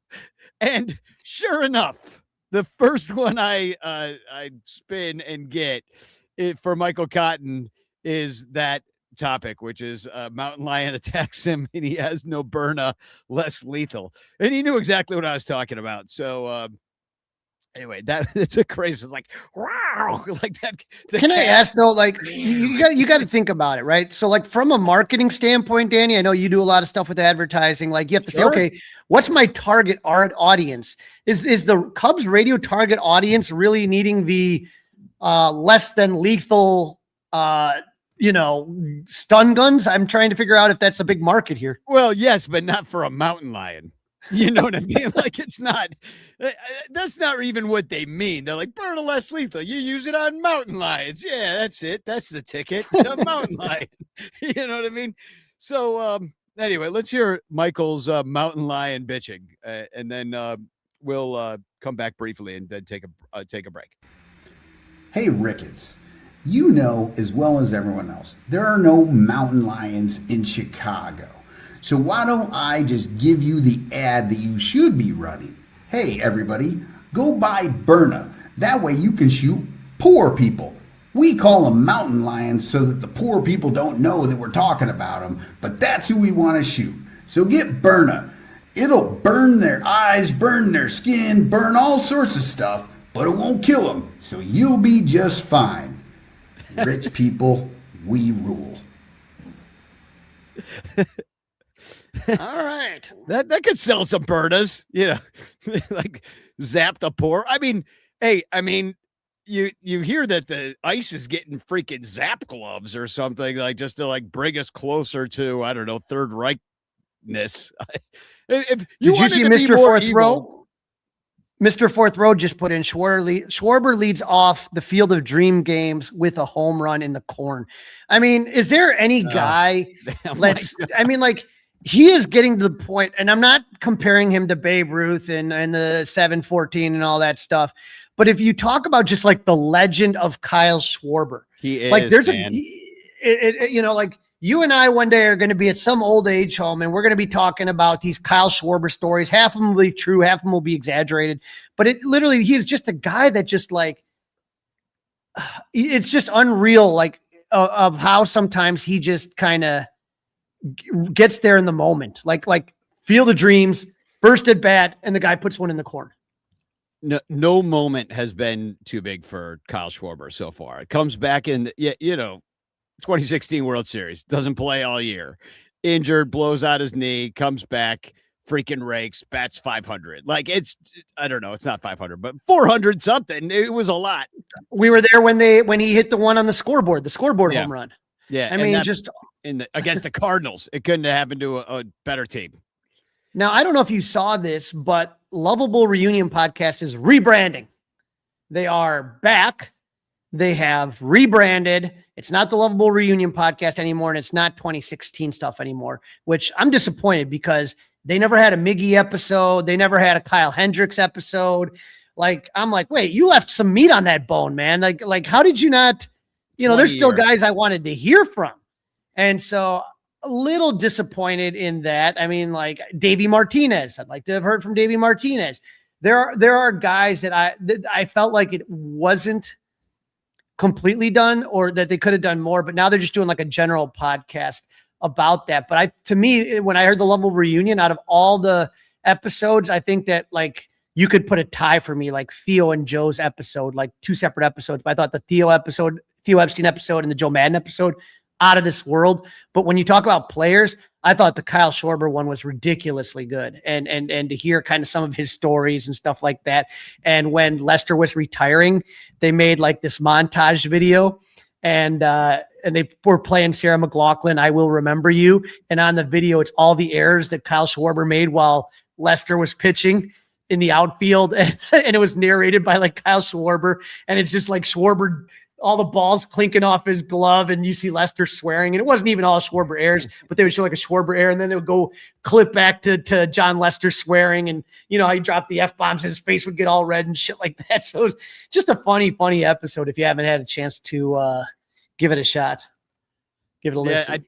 and sure enough, the first one I spin and get it for Michael Cotton is that topic, which is mountain lion attacks him and he has no Berna, less lethal. And he knew exactly what I was talking about. So anyway, it's a crazy. It's like, wow, like that. Can I ask though, like you got to think about it, right? So like from a marketing standpoint, Danny, I know you do a lot of stuff with advertising. Like you have to say, okay, what's my target art-audience? Is the Cubs radio target audience really needing the less than lethal stun guns? I'm trying to figure out if that's a big market here. Well, yes, but not for a mountain lion. You know what I mean? Like it's not, that's not even what they mean. They're like, Berna Less Lethal. You use it on mountain lions. Yeah, that's it. That's the ticket. A mountain lion. You know what I mean? So anyway, let's hear Michael's mountain lion bitching. And then we'll come back briefly and then take a break. Hey, Ricketts. You know as well as everyone else, there are no mountain lions in Chicago. So why don't I just give you the ad that you should be running? Hey, everybody, go buy Berna. That way you can shoot poor people. We call them mountain lions so that the poor people don't know that we're talking about them, but that's who we want to shoot. So get Berna. It'll burn their eyes, burn their skin, burn all sorts of stuff, but it won't kill them. So you'll be just fine. Rich people, we rule. All right. That could sell some Bernas, like zap the poor. I mean, hey, you hear that the ice is getting freaking zap gloves or something, like just to like bring us closer to, I don't know, Third Reichness. If you Did you see Mr. Fourth Row? Mr. Fourth Row just put in Schwarber leads off the Field of Dream games with a home run in the corn. I mean, is there any guy he is getting to the point, and I'm not comparing him to Babe Ruth and the 714 and all that stuff. But if you talk about just like the legend of Kyle Schwarber, he is, like there's man. Like you and I one day are going to be at some old age home and we're going to be talking about these Kyle Schwarber stories. Half of them will be true. Half of them will be exaggerated, but he is just a guy that just like, it's just unreal. Like of how sometimes he just kind of gets there in the moment, like Field of Dreams, first at bat, and the guy puts one in the corner. No moment has been too big for Kyle Schwarber so far. It comes back in, 2016 World Series, doesn't play all year, injured, blows out his knee, comes back, freaking rakes, bats 500. Like I don't know, it's not 500, but 400 something. It was a lot. We were there when he hit the one on the scoreboard home run. Yeah. I mean, against the Cardinals, it couldn't have happened to a better team. Now, I don't know if you saw this, but Lovable Reunion Podcast is rebranding. They are back. They have rebranded. It's not the Lovable Reunion Podcast anymore, and it's not 2016 stuff anymore, which I'm disappointed because they never had a Miggy episode. They never had a Kyle Hendricks episode. Like, I'm like, wait, you left some meat on that bone, man. Like, how did you not, there's still guys I wanted to hear from. And so a little disappointed in that. I mean, like Davey Martinez, I'd like to have heard from Davey Martinez. There are guys that I felt like it wasn't completely done or that they could have done more, but now they're just doing like a general podcast about that. But to me, when I heard the Lovable Reunion, out of all the episodes, I think that like you could put a tie for me, like Theo and Joe's episode, like two separate episodes. But I thought the Theo Epstein episode and the Joe Madden episode, out of this world. But when you talk about players, I thought the Kyle Schwarber one was ridiculously good. And to hear kind of some of his stories and stuff like that. And when Lester was retiring, they made like this montage video and they were playing Sarah McLachlan, I Will Remember You. And on the video, it's all the errors that Kyle Schwarber made while Lester was pitching in the outfield. And it was narrated by like Kyle Schwarber. And it's just like Schwarber, all the balls clinking off his glove, and you see Lester swearing. And it wasn't even all Schwarber errors, but they would show like a Schwarber error, and then it would go clip back to John Lester swearing. And how he dropped the F-bombs and his face would get all red and shit like that. So it was just a funny episode. If you haven't had a chance to give it a shot, give it a listen.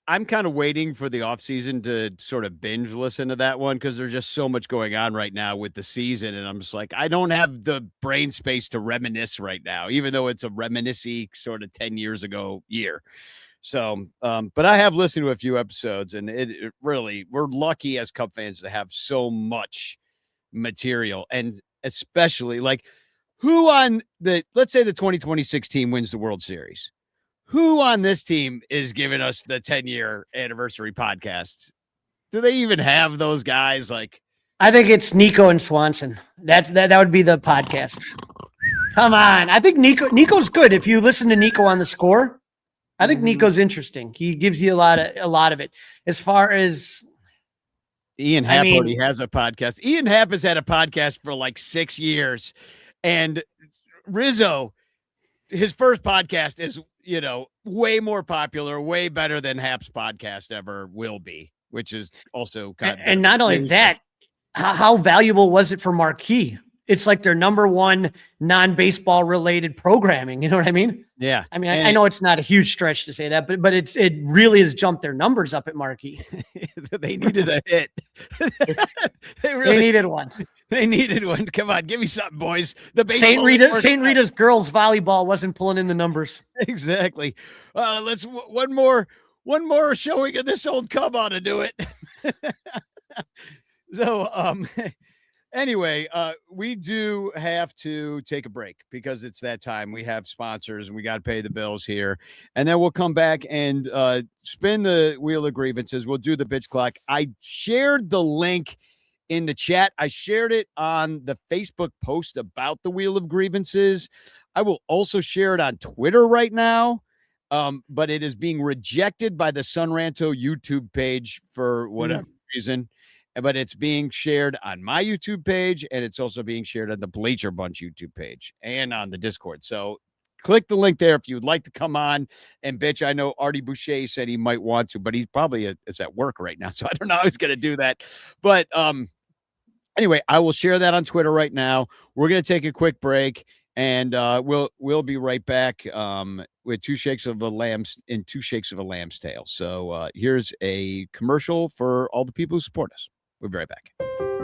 I'm kind of waiting for the off season to sort of binge listen to that one, because there's just so much going on right now with the season. And I'm just like, I don't have the brain space to reminisce right now, even though it's a reminiscing sort of 10 years ago year. So, but I have listened to a few episodes, and it really, we're lucky as Cub fans to have so much material. And especially like who on let's say the 2026 team wins the World Series. Who on this team is giving us the 10-year anniversary podcast? Do they even have those guys? Like, I think it's Nico and Swanson. That would be the podcast. Come on. I think Nico's good. If you listen to Nico on The Score, I think Nico's interesting. He gives you a lot of it. As far as Ian Happ already has a podcast. Ian Happ has had a podcast for like 6 years, and Rizzo, his first podcast is, way more popular, way better than Happ's podcast ever will be, which is also kind of. And not only that, how valuable was it for Marquee? It's like their number one non-baseball related programming. You know what I mean? Yeah. I mean, I know it's not a huge stretch to say that, but it really has jumped their numbers up at Marquee. They needed a hit. They needed one. They needed one. Come on, give me something, boys. The St. Rita's girls volleyball wasn't pulling in the numbers. Exactly. Let's one more showing of this old Cub ought to do it. So, anyway, we do have to take a break because it's that time. We have sponsors and we got to pay the bills here. And then we'll come back and spin the wheel of grievances. We'll do the bitch clock. I shared the link in the chat. I shared it on the Facebook post about the wheel of grievances. I will also share it on Twitter right now. But it is being rejected by the Sonranto YouTube page for whatever reason. But it's being shared on my YouTube page, and it's also being shared on the Bleacher Bunch YouTube page and on the Discord. So click the link there if you'd like to come on and bitch. I know Artie Boucher said he might want to, but he's probably is at work right now, so I don't know how he's going to do that. But anyway, I will share that on Twitter right now. We're going to take a quick break, and we'll be right back with two shakes of a lamb's tail. So here's a commercial for all the people who support us. We'll be right back.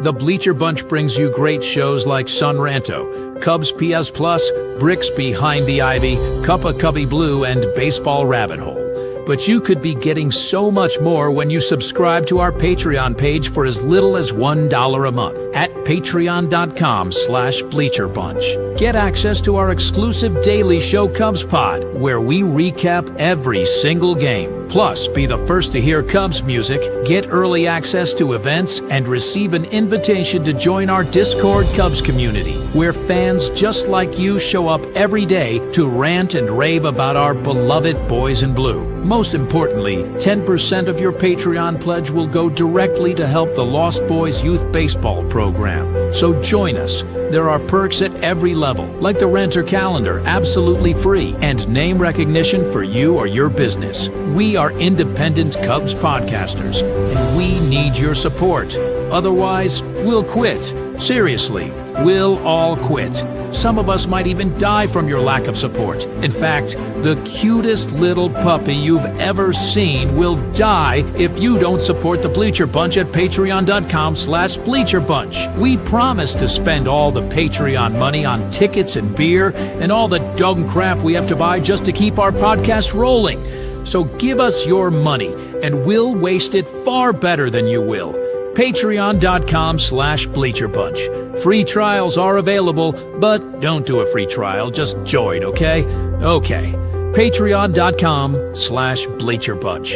The Bleacher Bunch brings you great shows like Sonranto, Cubs PS Plus, Bricks Behind the Ivy, Cup of Cubby Blue, and Baseball Rabbit Hole. But you could be getting so much more when you subscribe to our Patreon page for as little as $1 a month at patreon.com/bleacherbunch. Get access to our exclusive daily show Cubs Pod, where we recap every single game. Plus, be the first to hear Cubs music, get early access to events, and receive an invitation to join our Discord Cubs community, where fans just like you show up every day to rant and rave about our beloved boys in blue. Most importantly, 10% of your Patreon pledge will go directly to help the Lost Boys Youth Baseball program. So join us. There are perks at every level, like the Renter calendar, absolutely free, and name recognition for you or your business. We are independent Cubs podcasters, and we need your support. Otherwise, we'll quit. Seriously, we'll all quit. Some of us might even die from your lack of support. In fact, the cutest little puppy you've ever seen will die if you don't support the Bleacher Bunch at patreon.com/bleacherbunch. We promise to spend all the Patreon money on tickets and beer and all the dumb crap we have to buy just to keep our podcast rolling. So give us your money, and we'll waste it far better than you will. Patreon.com/bleacherbunch. Free trials are available, but don't do a free trial. Just join, okay? Okay. Patreon.com/bleacherbunch.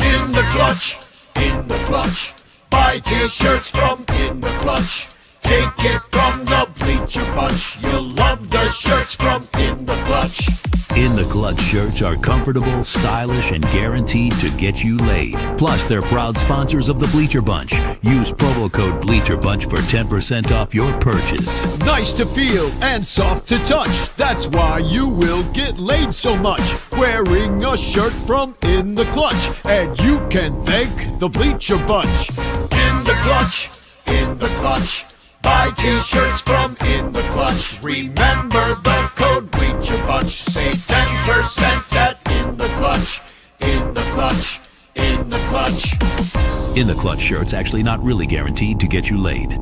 In the clutch, in the clutch. Buy t-shirts from In the Clutch. Take it from the Bleacher Bunch. You'll love the shirts from In the Clutch. In the Clutch shirts are comfortable, stylish, and guaranteed to get you laid. Plus, they're proud sponsors of the Bleacher Bunch. Use promo code BleacherBunch for 10% off your purchase. Nice to feel and soft to touch. That's why you will get laid so much. Wearing a shirt from In the Clutch. And you can thank the Bleacher Bunch. In the Clutch, in the Clutch. Buy t-shirts from In the Clutch. Remember the code Bleacher Bunch. Save 10% at In the Clutch. In the Clutch. In the Clutch. In the Clutch shirts actually not really guaranteed to get you laid.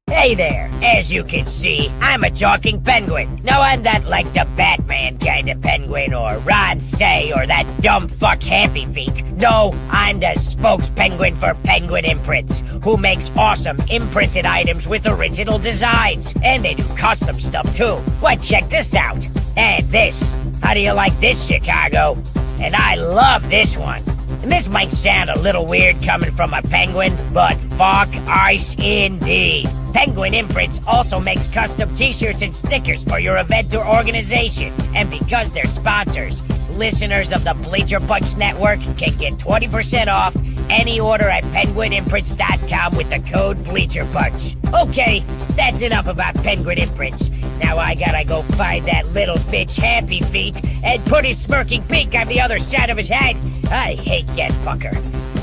Hey there, as you can see, I'm a talking penguin. No, I'm not like the Batman kind of penguin or Ron Say or that dumb fuck Happy Feet. No, I'm the spokes penguin for Penguin Imprints, who makes awesome imprinted items with original designs. And they do custom stuff too. Well, check this out. And this. How do you like this, Chicago? And I love this one. And this might sound a little weird coming from a penguin, but fuck ice indeed. Penguin Imprints also makes custom t-shirts and stickers for your event or organization. And because they're sponsors, listeners of the Bleacher Bunch Network can get 20% off any order at penguinimprints.com with the code BleacherBunch. Okay, that's enough about Penguin Imprints. Now I gotta go find that little bitch Happy Feet and put his smirking beak on the other side of his head. I hate that fucker.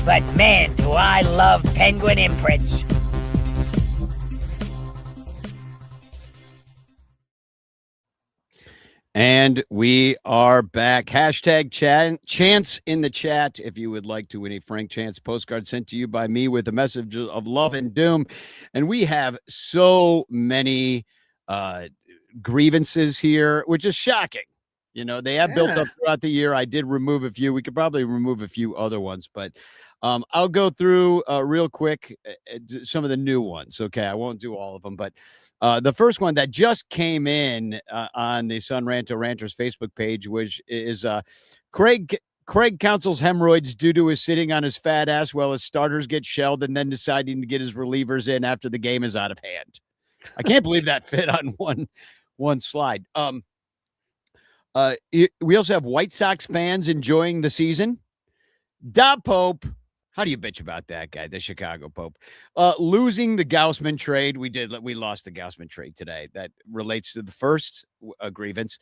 But man, do I love Penguin Imprints. And we are back. Hashtag chance in the chat if you would like to win a Frank Chance postcard sent to you by me with a message of love and doom. And we have so many grievances here, which is shocking. You know, they have built up throughout the year. I did remove a few. We could probably remove a few other ones, but I'll go through real quick some of the new ones. Okay, I won't do all of them, but the first one that just came in on the sonranto Ranters Facebook page, which is Craig counsels hemorrhoids due to his sitting on his fat ass while his starters get shelled and then deciding to get his relievers in after the game is out of hand. I can't believe that fit on one slide. We also have White Sox fans enjoying the season. Da Pope. How do you bitch about that guy, the Chicago Pope? Losing the Gaussman trade. We lost the Gaussman trade today. That relates to the first grievance.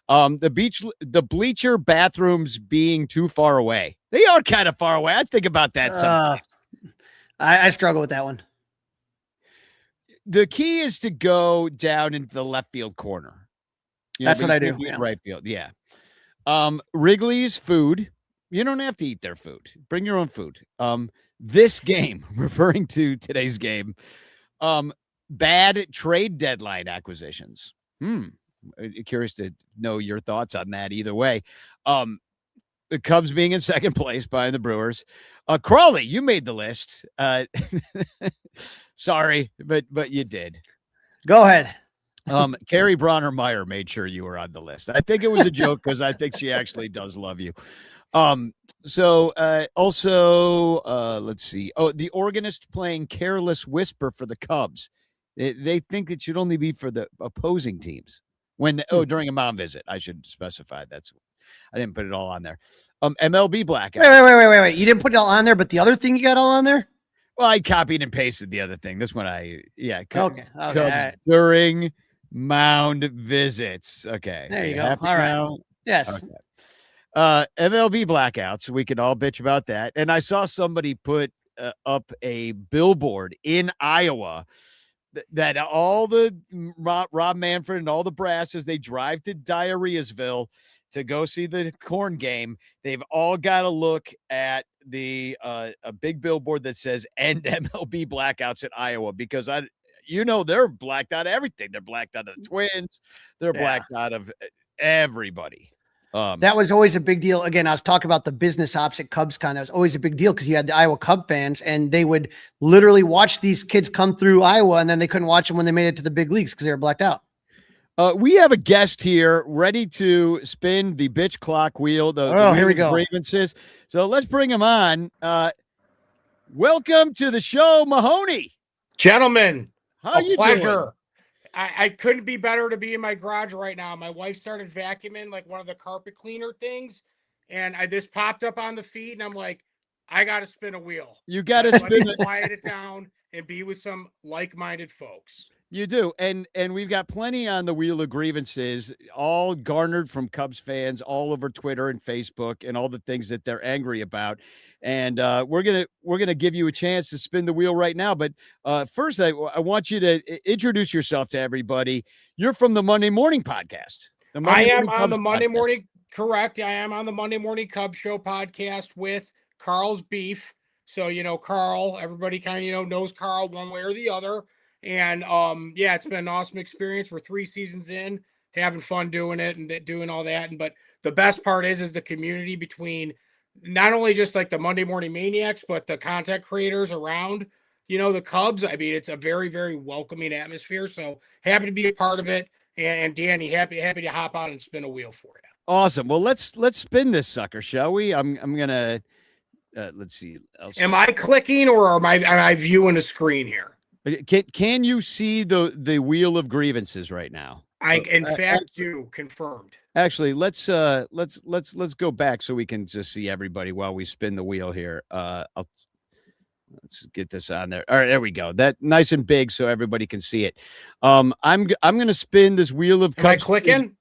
The bleacher bathrooms being too far away. They are kind of far away. I think about that sometimes. I struggle with that one. The key is to go down into the left field corner. That's what I do. Yeah. Right field. Yeah. Wrigley's food. You don't have to eat their food. Bring your own food. This game, referring to today's game, bad trade deadline acquisitions. Curious to know your thoughts on that either way. the Cubs being in second place behind the Brewers. Crawley, you made the list. Sorry, but you did. Go ahead. Carrie Bronner-Meyer made sure you were on the list. I think it was a joke because I think she actually does love you. Also, let's see. Oh, the organist playing Careless Whisper for the Cubs. They think it should only be for the opposing teams during a mound visit. I should specify. I didn't put it all on there. MLB blackout. Wait. You didn't put it all on there, but the other thing you got all on there? Well, I copied and pasted the other thing. This one Okay. Cubs Right. during mound visits. Okay. There you go. Happy All right. now? Yes. Okay. MLB blackouts. We can all bitch about that. And I saw somebody put up a billboard in Iowa that all the Rob Manfred and all the brass, as they drive to Diarrheasville to go see the corn game, they've all got to look at a big billboard that says "End MLB blackouts in Iowa," because they're blacked out of everything. They're blacked out of the Twins. They're blacked out of everybody. That was always a big deal. Again, I was talking about the business ops at CubsCon. That was always a big deal because you had the Iowa Cub fans, and they would literally watch these kids come through Iowa, and then they couldn't watch them when they made it to the big leagues because they were blacked out. We have a guest here ready to spin the bitch clock wheel. Here we go. Grievances. So let's bring him on. Welcome to the show, Mahoney. Gentlemen, How you pleasure. doing? I couldn't be better to be in my garage right now. My wife started vacuuming like one of the carpet cleaner things, and this popped up on the feed, and I'm like, I got to spin a wheel. You got to Let spin me it. quiet it down and be with some like-minded folks. You do. And we've got plenty on the wheel of grievances, all garnered from Cubs fans all over Twitter and Facebook and all the things that they're angry about. And we're gonna give you a chance to spin the wheel right now. But first, I want you to introduce yourself to everybody. You're from the Monday Morning Podcast. I am on the Monday Morning, correct. I am on the Monday Morning Cubs Show podcast with Carl's Beef. So, Carl, everybody kind of, knows Carl one way or the other. And it's been an awesome experience. We're 3 seasons in, having fun doing it and doing all that. But the best part is the community between not only just like the Monday Morning Maniacs, but the content creators around, the Cubs. I mean, it's a very, very welcoming atmosphere. So happy to be a part of it. And Danny, happy to hop on and spin a wheel for you. Awesome. Well, let's spin this sucker, shall we? I'm gonna let's see. Am I clicking or am I viewing a screen here? Can you see the wheel of grievances right now? I in fact do. Confirmed. Actually, let's go back so we can just see everybody while we spin the wheel here. Let's get this on there. All right, there we go. That nice and big so everybody can see it. I'm going to spin this wheel of. Am I clicking?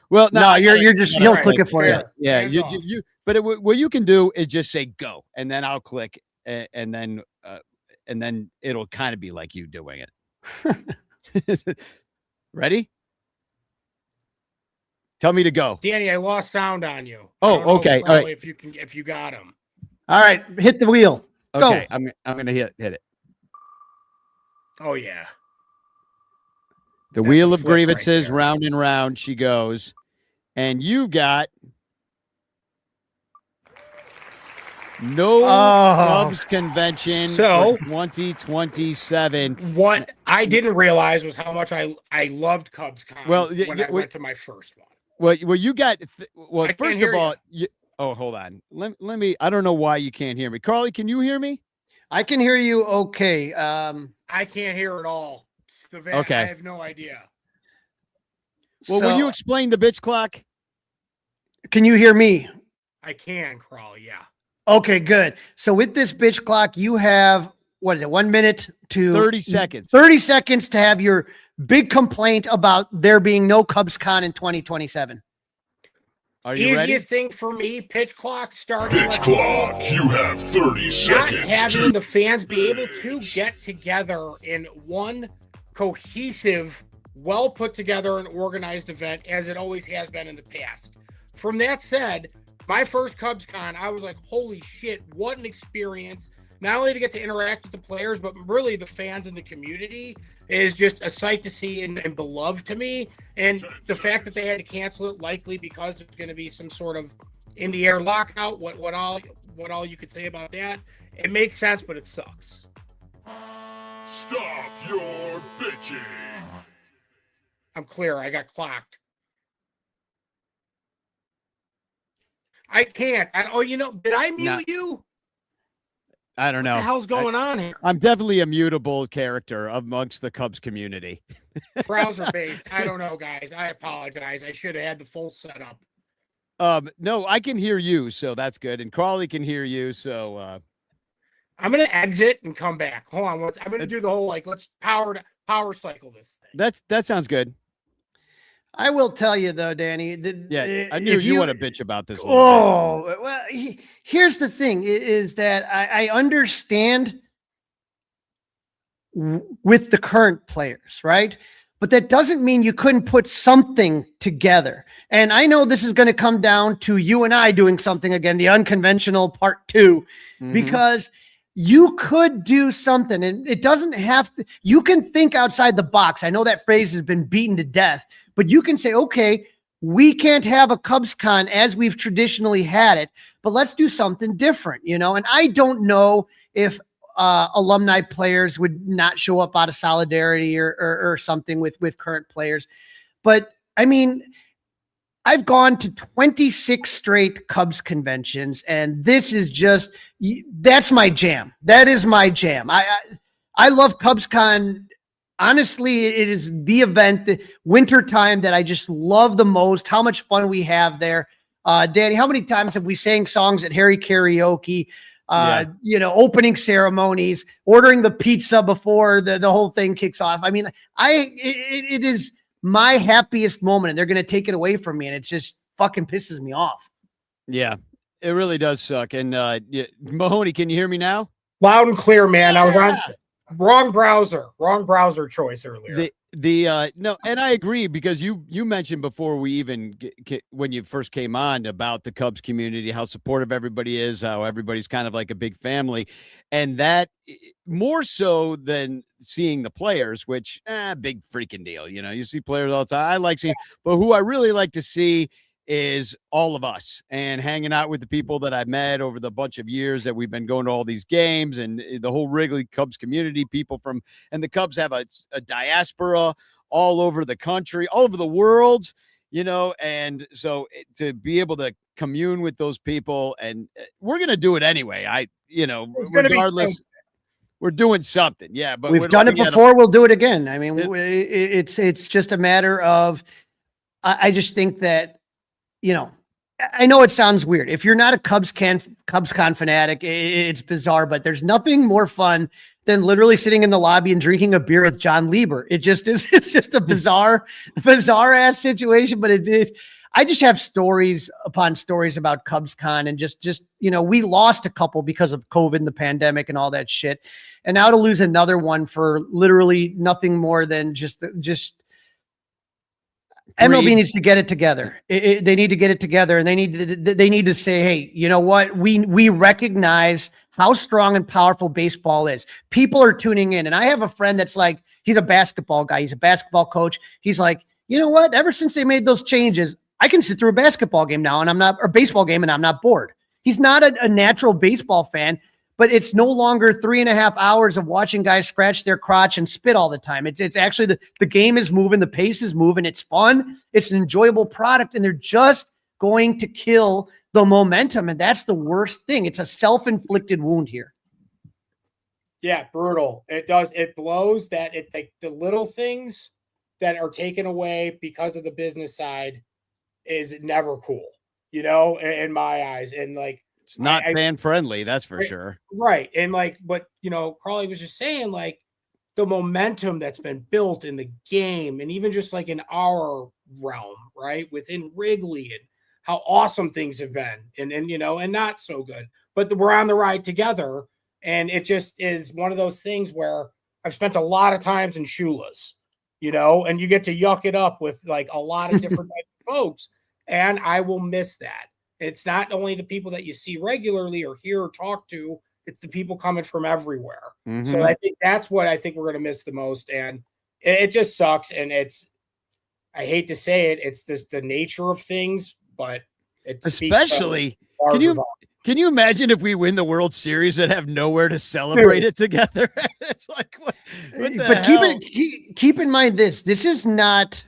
Well, no, you're just he'll click it for you. Yeah, you. But what you can do is just say go, and then I'll click, and then it'll kind of be like you doing it. Ready? Tell me to go. Danny, I lost sound on you. Oh, okay. All right. If you got him. All right, hit the wheel. Okay, go. I'm gonna hit it. Oh yeah. The wheel of grievances, right, round and round she goes, and you got no Cubs convention for 2027. What I didn't realize was how much I loved CubsCon when I went to my first one. Well, you got first of all, hold on. Let me. I don't know why you can't hear me, Carly. Can you hear me? I can hear you. Okay. I can't hear at all. Okay. I have no idea. Well, will you explain the bitch clock? Can you hear me? I can, Crawley. Yeah. Okay, good. So with this bitch clock, you have, 1 minute to 30 seconds. 30 seconds to have your big complaint about there being no CubsCon in 2027. Are you ready? Easiest thing for me, pitch clock starting. Pitch clock. You have 30 seconds. Not having the fans be able to get together in one cohesive, well put together and organized event as it always has been in the past. From that said, my first CubsCon, I was like, holy shit, what an experience. Not only to get to interact with the players, but really the fans and the community is just a sight to see and beloved to me. And the fact that they had to cancel it likely because there's going to be some sort of in the air lockout, what all you could say about that? It makes sense, but it sucks. Stop your bitching. I'm clear. I got clocked. I can't. Did I mute you? I don't know. What the hell's going on here? I'm definitely a mutable character amongst the Cubs community. Browser based. I don't know, guys. I apologize. I should have had the full setup. No, I can hear you, so that's good. And Crawley can hear you, so I'm gonna exit and come back. Hold on. I'm gonna do the whole let's power cycle this thing. that sounds good. I will tell you though, Danny. I knew you want to bitch about this. Well, here's the thing: is that I understand with the current players, right? But that doesn't mean you couldn't put something together. And I know this is going to come down to you and I doing something again, the unconventional part 2, because you could do something, and it doesn't have to. You can think outside the box. I know that phrase has been beaten to death, but you can say, okay, we can't have a Cubs Con as we've traditionally had it, but let's do something different, And I don't know if alumni players would not show up out of solidarity or something with current players. But I mean, I've gone to 26 straight Cubs conventions, and this is that's my jam. That is my jam. I love Cubs Con. Honestly, it is the event, the winter time, that I just love the most. How much fun we have there. Danny, how many times have we sang songs at Harry Karaoke? Opening ceremonies, ordering the pizza before the whole thing kicks off. I mean, it is my happiest moment, and they're going to take it away from me, and it just fucking pisses me off. Yeah, it really does suck. And Mahoney, can you hear me now? Loud and clear, man. I was on wrong browser choice earlier. No, and I agree, because you mentioned before we even when you first came on about the Cubs community, how supportive everybody is, how everybody's kind of like a big family, and that more so than seeing the players, which big freaking deal. You see players all the time. I like seeing, but who I really like to see is all of us and hanging out with the people that I've met over the bunch of years that we've been going to all these games, and the whole Wrigley Cubs community, people and the Cubs have a diaspora all over the country, all over the world, and so to be able to commune with those people, and we're going to do it anyway. Regardless, we're doing something. Yeah. But we've done it before. We'll do it again. I mean, it's just a matter of, I just think that, I know it sounds weird. If you're not a Cubs Con fanatic, it's bizarre, but there's nothing more fun than literally sitting in the lobby and drinking a beer with John Lieber. It just is. It's just a bizarre ass situation, but I just have stories upon stories about Cubs Con, and just we lost a couple because of COVID and the pandemic and all that shit. And now to lose another one for literally nothing more than just MLB needs to get it together. They need to get it together, and they need to say, hey, you know what? We recognize how strong and powerful baseball is. People are tuning in. And I have a friend that's like, he's a basketball guy. He's a basketball coach. He's like, you know what? Ever since they made those changes, I can sit through a basketball game now or baseball game, and I'm not bored. He's not a natural baseball fan, but it's no longer 3.5 hours of watching guys scratch their crotch and spit all the time. It's actually the game is moving, the pace is moving. It's fun. It's an enjoyable product, and they're just going to kill the momentum. And that's the worst thing. It's a self-inflicted wound here. Yeah, brutal. It does. It blows that the little things that are taken away because of the business side is never cool, in my eyes. And it's not fan friendly, that's for sure. Right. And what Crawley was just saying, the momentum that's been built in the game, and even just in our realm, right, within Wrigley, and how awesome things have been, and not so good, but we're on the ride together. And it just is one of those things where I've spent a lot of times in Shula's, and you get to yuck it up with a lot of different types of folks. And I will miss that. It's not only the people that you see regularly or hear or talk to, it's the people coming from everywhere. Mm-hmm. So I think that's what I think we're going to miss the most. And it just sucks. And I hate to say it, it's the nature of things, but It speaks Especially, larger volume. can you imagine if we win the World Series and have nowhere to celebrate it together? It's like, what the But hell? keep in mind this is not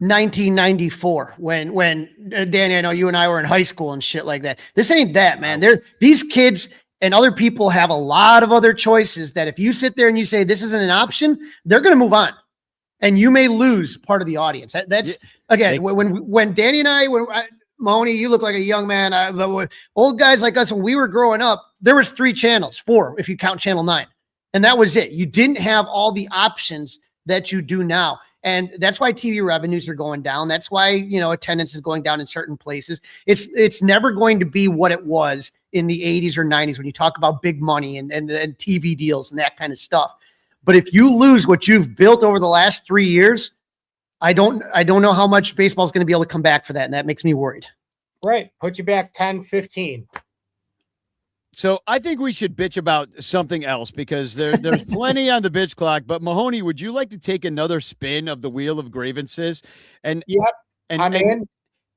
1994 when Danny, I know you and I were in high school and shit like that. This ain't that, man. These kids and other people have a lot of other choices that if you sit there and you say this isn't an option, they're going to move on. And you may lose part of the audience. That's again, when Danny and Mahoney, you look like a young man. But old guys like us, when we were growing up, there was 3 channels, 4 if you count Channel 9, and that was it. You didn't have all the options that you do now, and that's why TV revenues are going down. That's why attendance is going down in certain places. It's never going to be what it was in the 80s or 90s when you talk about big money and TV deals and that kind of stuff. But if you lose what you've built over the last 3 years, I don't know how much baseball is going to be able to come back for that. And that makes me worried. Right. Put you back 10, 15. So I think we should bitch about something else because there's plenty on the bitch clock. But Mahoney, would you like to take another spin of the wheel of grievances? And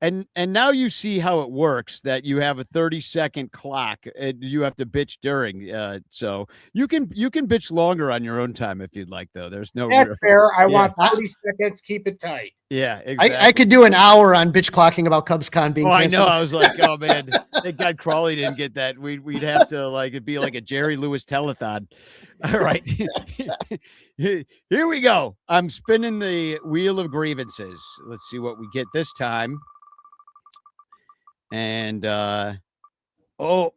And now you see how it works, that you have a 30-second clock and you have to bitch during. So you can bitch longer on your own time if you'd like, though. There's no. That's fair. I want 30 seconds. Keep it tight. Yeah, exactly. I could do an hour on bitch clocking about CubsCon being canceled. I know. I was like, oh man, thank God Crawley didn't get that. We'd have to it'd be like a Jerry Lewis telethon. All right, here we go. I'm spinning the wheel of grievances. Let's see what we get this time. And oh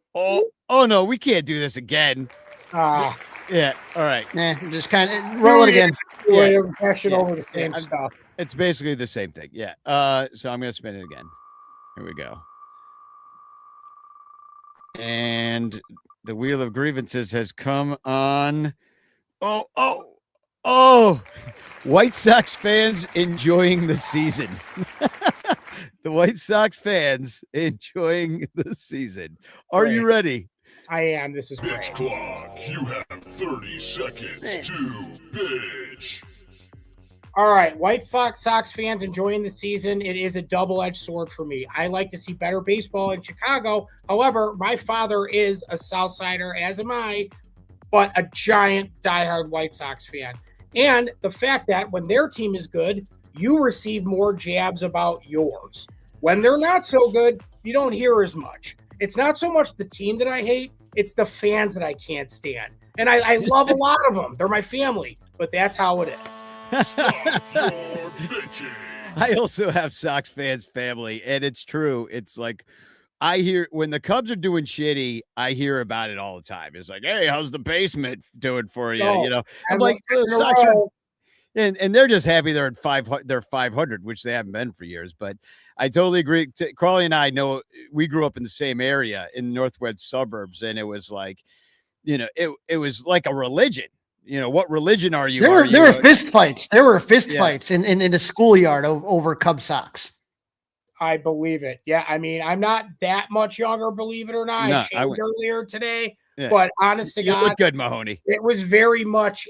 no, we can't do this again. Yeah, all right. Just kind of roll it again. Over the same stuff. It's basically the same thing. Yeah. So I'm gonna spin it again. Here we go. And the wheel of grievances has come on. Oh, White Sox fans enjoying the season. The White Sox fans enjoying the season. Are you ready? I am. This is great. Bitch clock. You have 30 seconds to bitch. All right. White Sox fans enjoying the season. It is a double-edged sword for me. I like to see better baseball in Chicago. However, my father is a Southsider, as am I, but a giant diehard White Sox fan. And the fact that when their team is good, you receive more jabs about yours. When they're not so good, you don't hear as much. It's not so much the team that I hate, it's the fans that I can't stand. And I love a lot of them. They're my family, but that's how it is. Stop your bitching. I also have Sox fans family, and it's true. It's like I hear when the Cubs are doing shitty, I hear about it all the time. It's like, hey, how's the basement doing for you? I'm like, the Sox are. And they're just happy they're at 500. They're 500, which they haven't been for years. But I totally agree. Crawley and I know we grew up in the same area in the northwest suburbs, and it was like, it was like a religion. What religion are you? There were fist fights. There were fist fights in the schoolyard over Cub Sox. I believe it. Yeah, I mean, I'm not that much younger, believe it or not. No, I shaved earlier today, Yeah. but honest to You God, look good, Mahoney. it was very much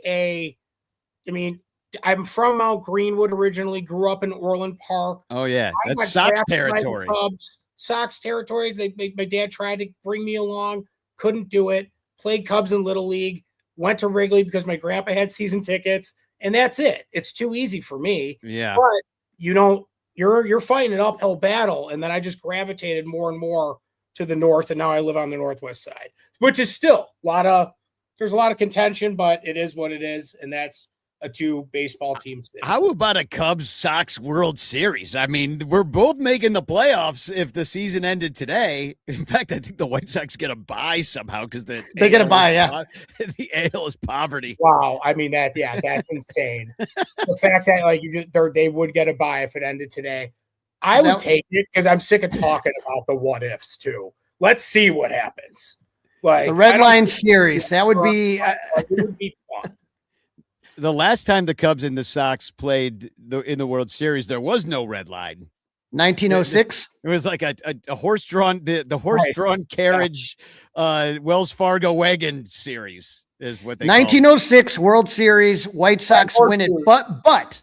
I'm from Mount Greenwood originally, grew up in Orland Park. Oh yeah, I got that's Sox drafted by the territory. Cubs, Sox territory. My dad tried to bring me along, couldn't do it. Played Cubs in Little League, went to Wrigley because my grandpa had season tickets, and that's it. It's too easy for me. Yeah, but you're fighting an uphill battle, and then I just gravitated more and more to the north, and now I live on the northwest side, which is still there's a lot of contention, but it is what it is, and that's a 2 baseball teams. How about a Cubs Sox World Series? I mean, we're both making the playoffs if the season ended today. In fact, I think the White Sox get a bye somehow because they get a bye. Yeah, the AL is poverty. Wow, I mean that's insane. The fact that they would get a bye if it ended today, I would take it because I'm sick of talking about the what ifs too. Let's see what happens. Like the Red Line series, that would be. It would be fun. The last time the Cubs and the Sox played in the World Series, there was no red line. 1906. It was like a horse-drawn the horse-drawn carriage Wells Fargo wagon series is what they 1906 World Series. White Sox win it, but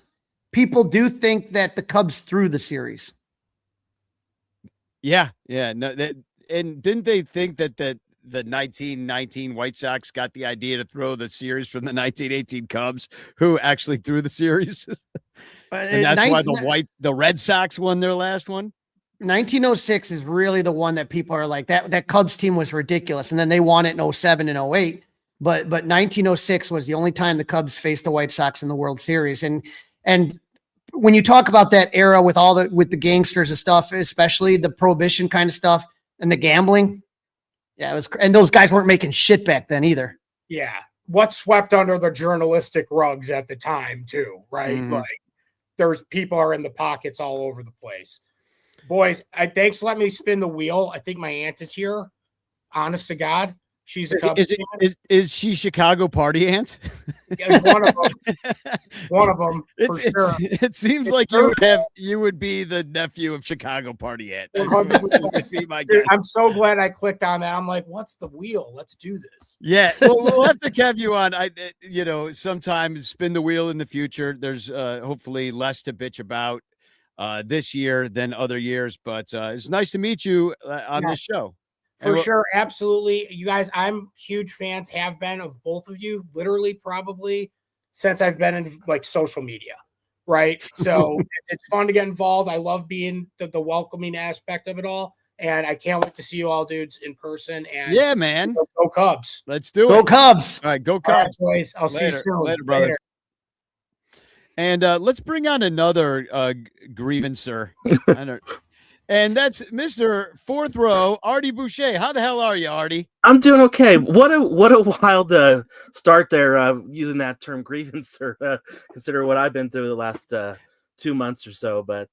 people do think that the Cubs threw the series. Yeah, yeah. No, and didn't they think that the 1919 White Sox got the idea to throw the series from the 1918 Cubs, who actually threw the series, and that's why the Red Sox won their last one? 1906 is really the one that people are like, that Cubs team was ridiculous. And then they won it in 07 and 08. But 1906 was the only time the Cubs faced the White Sox in the World Series. And when you talk about that era with the gangsters and stuff, especially the prohibition kind of stuff and the gambling, yeah, it was, and those guys weren't making shit back then either. Yeah. What swept under the journalistic rugs at the time too, right? Mhm. Like there's people are in the pockets all over the place. Boys, thanks for letting me spin the wheel. I think my aunt is here. Honest to God. She's a Cubs fan. Is she Chicago party aunt? Yeah, one of them. One of them for sure. It seems It's like true. you would be the nephew of Chicago party aunt. 100%. Would be my Dude, guess. I'm so glad I clicked on that. I'm like, what's the wheel? Let's do this. Yeah, well, we'll have to have you on. Sometime spin the wheel in the future. There's hopefully less to bitch about this year than other years, but it's nice to meet you on this show. For sure, absolutely. You guys, I'm huge fans, have been, of both of you, literally probably since I've been in like social media, right? So it's fun to get involved. I love being the welcoming aspect of it all. And I can't wait to see you all dudes in person. And yeah, man. Go Cubs. Let's do it. Go Cubs. All right, go All Cubs. right, boys. I'll see you soon. Later, brother. And let's bring on another grievancer. And that's Mr. Fourth Row, Artie Boucher. How the hell are you, Artie? I'm doing okay. What a wild start there using that term grievancer. Consider what I've been through the last 2 months or so. But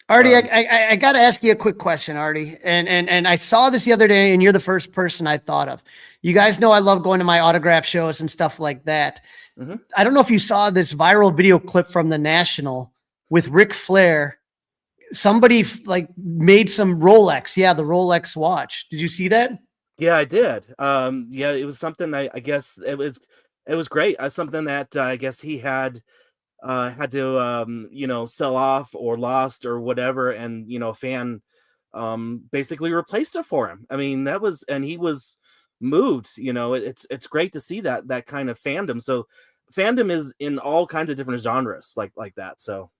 Artie, I got to ask you a quick question, Artie. And I saw this the other day, and you're the first person I thought of. You guys know I love going to my autograph shows and stuff like that. Mm-hmm. I don't know if you saw this viral video clip from the National with Ric Flair. Somebody like made some Rolex. Yeah, the Rolex watch. Did you see that? yeah, I did. Yeah, it was something. I guess it was great. Something that I guess he had to sell off or lost or whatever, and a fan basically replaced it for him. I mean, and he was moved. It's great to see that kind of fandom. So fandom is in all kinds of different genres like that. So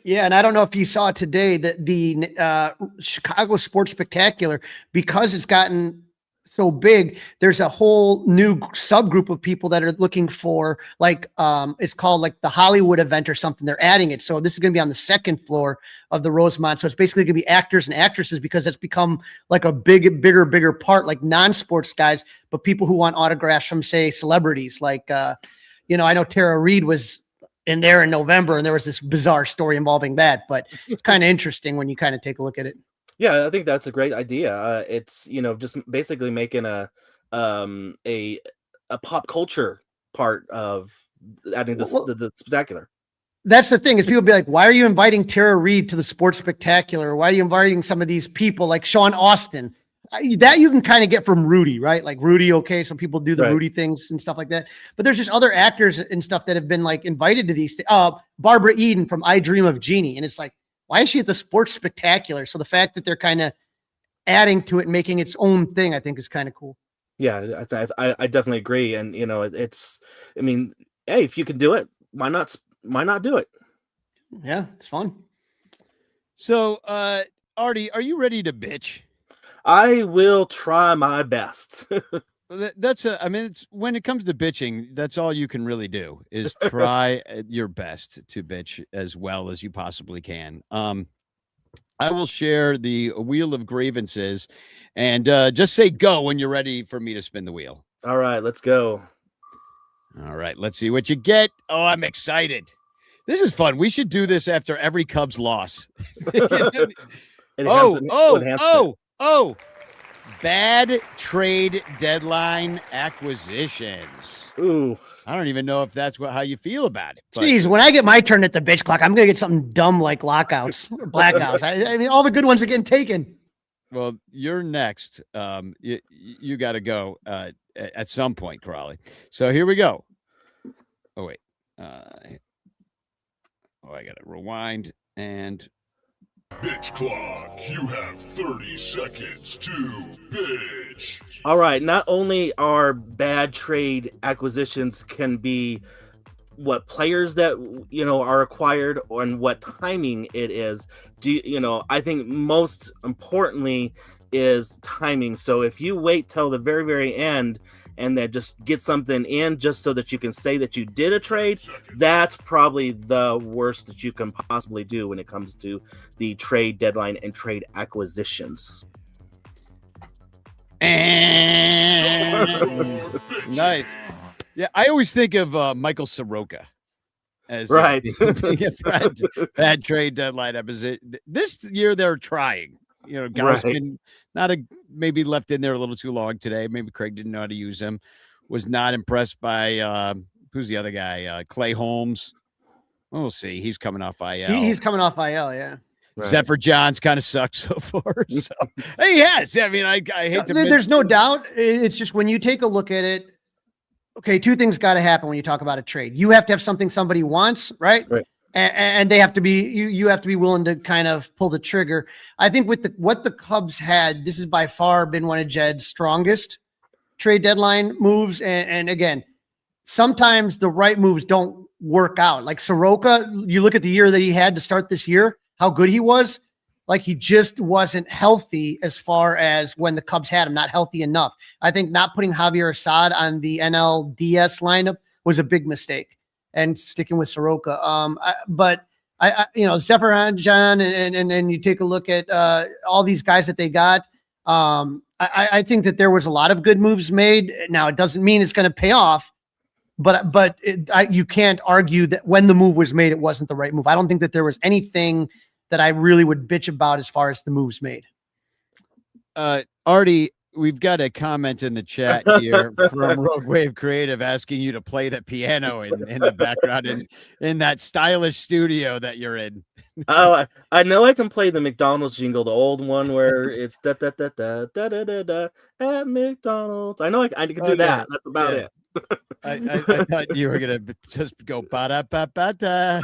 Yeah, and I don't know if you saw today that the Chicago Sports Spectacular, because it's gotten so big, there's a whole new subgroup of people that are looking for it's called like the Hollywood event or something. They're adding it. So this is going to be on the second floor of the Rosemont. So it's basically going to be actors and actresses, because it's become like a bigger part, like non-sports guys, but people who want autographs from, say, celebrities. Like, I know Tara Reid was in there in November, and there was this bizarre story involving that, but it's kind of interesting when you kind of take a look at it. yeah, I think that's a great idea. It's just basically making a pop culture part of adding the spectacular. That's the thing, is people be like, why are you inviting Tara Reid to the Sports Spectacular? Why are you inviting some of these people like Sean Austin? That you can kind of get from Rudy, right? Like Rudy, okay, some people do the Right. Rudy things and stuff like that. But there's just other actors and stuff that have been like invited to these. Barbara Eden from I Dream of Jeannie, and it's like, why is she at the Sports Spectacular? So the fact that they're kind of adding to it and making its own thing, I think, is kind of cool. Yeah, I definitely agree, and I mean, hey, if you can do it, why not do it? Yeah, it's fun. So, Artie, are you ready to bitch? I will try my best. It's when it comes to bitching, that's all you can really do is try your best to bitch as well as you possibly can. I will share the wheel of grievances, and just say go when you're ready for me to spin the wheel. All right, let's go. All right, let's see what you get. Oh, I'm excited. This is fun. We should do this after every Cubs loss. Oh, bad trade deadline acquisitions. Ooh, I don't even know if that's how you feel about it. But Jeez, when I get my turn at the bitch clock, I'm going to get something dumb like lockouts or blackouts. I mean, all the good ones are getting taken. well, you're next. You got to go at some point, Crawley. So here we go. Oh, wait. I got to rewind and Bitch clock, you have 30 seconds to bitch. All right. Not only are bad trade acquisitions can be what players that are acquired and what timing it is. I think most importantly is timing. So if you wait till the very, very end and then just get something in just so that you can say that you did a trade, that's probably the worst that you can possibly do when it comes to the trade deadline and trade acquisitions. Nice. Yeah, I always think of Michael Soroka as right. being a bad trade deadline episode. This year they're trying. Gauss been maybe left in there a little too long today. Maybe Craig didn't know how to use him. Was not impressed by who's the other guy? Clay Holmes. We'll see. He's coming off IL. He's coming off IL, yeah. Right. Zephyr Johns kind of sucks so far. So he has. I mean, I hate to. There's no doubt. It's just when you take a look at it. Okay, two things got to happen when you talk about a trade. You have to have something somebody wants, right? Right. And they have to be you have to be willing to kind of pull the trigger. I think with what the Cubs had, this has by far been one of Jed's strongest trade deadline moves. And again, sometimes the right moves don't work out. Like Soroka, you look at the year that he had to start this year, how good he was. Like he just wasn't healthy as far as when the Cubs had him, not healthy enough. I think not putting Javier Assad on the NLDS lineup was a big mistake, and sticking with Soroka. But Zephyr John and you take a look at all these guys that they got. I think that there was a lot of good moves made. Now it doesn't mean it's going to pay off, but you can't argue that when the move was made, it wasn't the right move. I don't think that there was anything that I really would bitch about as far as the moves made. Artie, we've got a comment in the chat here from Rogue Wave Creative asking you to play the piano in the background in that stylish studio that you're in. Oh, I know I can play the McDonald's jingle, the old one where it's da da da da da da da da at McDonald's. I know I can do that. That's about it. I thought you were gonna just go ba da ba ba da.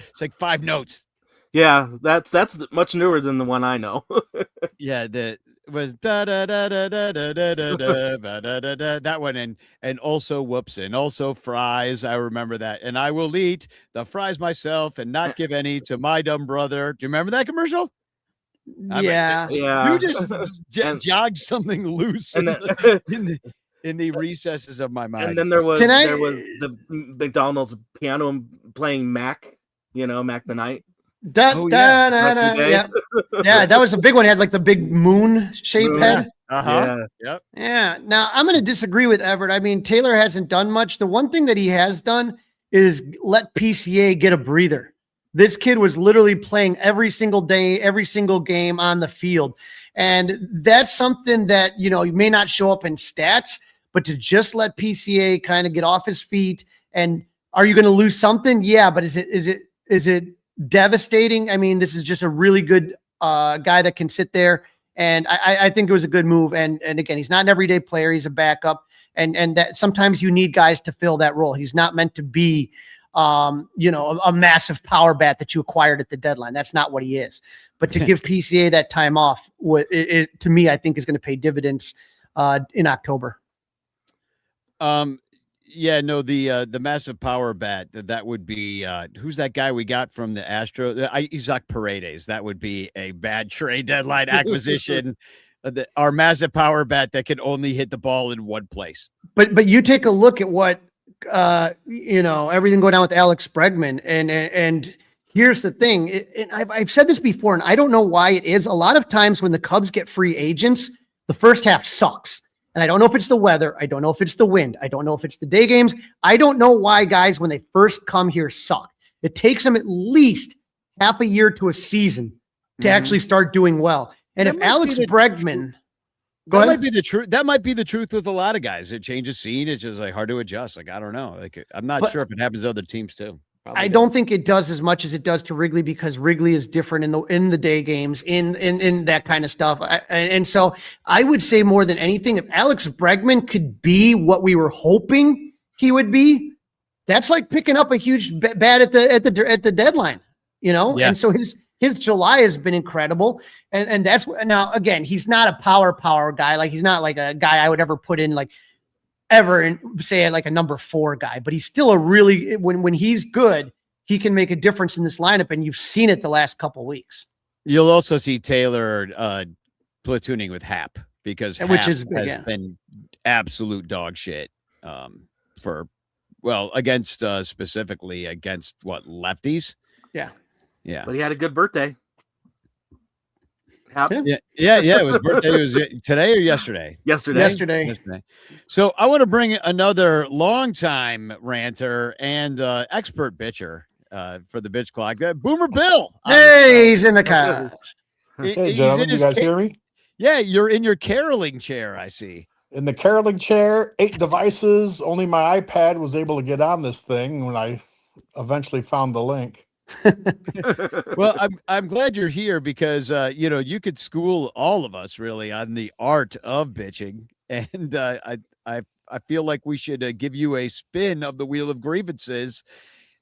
It's like 5 notes. Yeah, that's much newer than the one I know. Yeah, that was da da da da da da da da da da da da. That one and also whoops and also fries. I remember that. And I will eat the fries myself and not give any to my dumb brother. Do you remember that commercial? Yeah. Yeah. You just jogged something loose in the recesses of my mind. And then there was the McDonald's piano playing Mac. Mac the Night. Yeah, that was a big one. It had like the big moon shape head. Uh-huh. Yeah. Now I'm going to disagree with Everett. I mean, Taylor hasn't done much. The one thing that he has done is let PCA get a breather. This kid was literally playing every single day, every single game on the field. And that's something that, you may not show up in stats, but to just let PCA kind of get off his feet. And are you going to lose something? Yeah. But is it devastating? I mean, this is just a really good guy that can sit there, and I think it was a good move. And again, he's not an everyday player; he's a backup, and that sometimes you need guys to fill that role. He's not meant to be, a massive power bat that you acquired at the deadline. That's not what he is. But to give PCA that time off, to me, I think is going to pay dividends in October. Yeah, no, the massive power bat, that would be who's that guy we got from the Astros? Isaac Paredes. That would be a bad trade deadline acquisition. Our massive power bat that can only hit the ball in one place. But you take a look at what everything going down with Alex Bregman, and here's the thing. And I've said this before, and I don't know why it is. A lot of times when the Cubs get free agents, the first half sucks. And I don't know if it's the weather. I don't know if it's the wind. I don't know if it's the day games. I don't know why guys, when they first come here, suck. It takes them at least half a year to a season to actually start doing well. And if Alex Bregman, that might be the truth. That might be the truth with a lot of guys. It changes scene. It's just like hard to adjust. Like, I don't know. Like, I'm not sure if it happens to other teams too. I don't think it does as much as it does to Wrigley, because Wrigley is different in the day games, in that kind of stuff. And so I would say more than anything, if Alex Bregman could be what we were hoping he would be, that's like picking up a huge bat at the deadline, Yeah. And so his July has been incredible. And that's now, again, he's not a power guy. Like he's not like a guy I would ever put in like ever and say like a number 4 guy, but he's still a really, when he's good, he can make a difference in this lineup. And you've seen it the last couple weeks. You'll also see Taylor platooning with Hap because Which has been absolute dog shit against specifically against lefties. Yeah. But he had a good birthday. Yeah. It was birthday. It was today or yesterday? Yesterday. So I want to bring another longtime ranter and expert bitcher for the bitch clock. Boomer Bill. Hey, he's in the car. Hey, gentlemen, you guys hear me? Yeah, you're in your caroling chair, I see. In the caroling chair, 8 devices. Only my iPad was able to get on this thing when I eventually found the link. Well, I'm glad you're here because you could school all of us really on the art of bitching, and I feel like we should give you a spin of the wheel of grievances.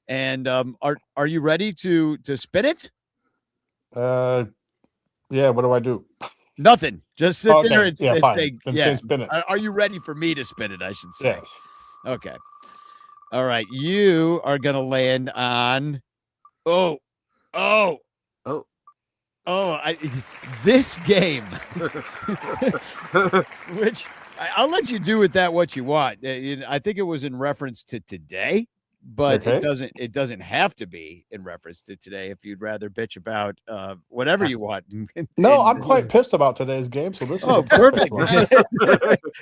And are you ready to spin it? Yeah. What do I do? Nothing. Just sit there and say, say spin it. Are you ready for me to spin it? I should say. Yes. Okay. All right. You are gonna land on. This game, which I'll let you do with that what you want. I think it was in reference to today, but it doesn't have to be in reference to today. If you'd rather bitch about whatever you want. No, I'm quite pissed about today's game. So this is perfect.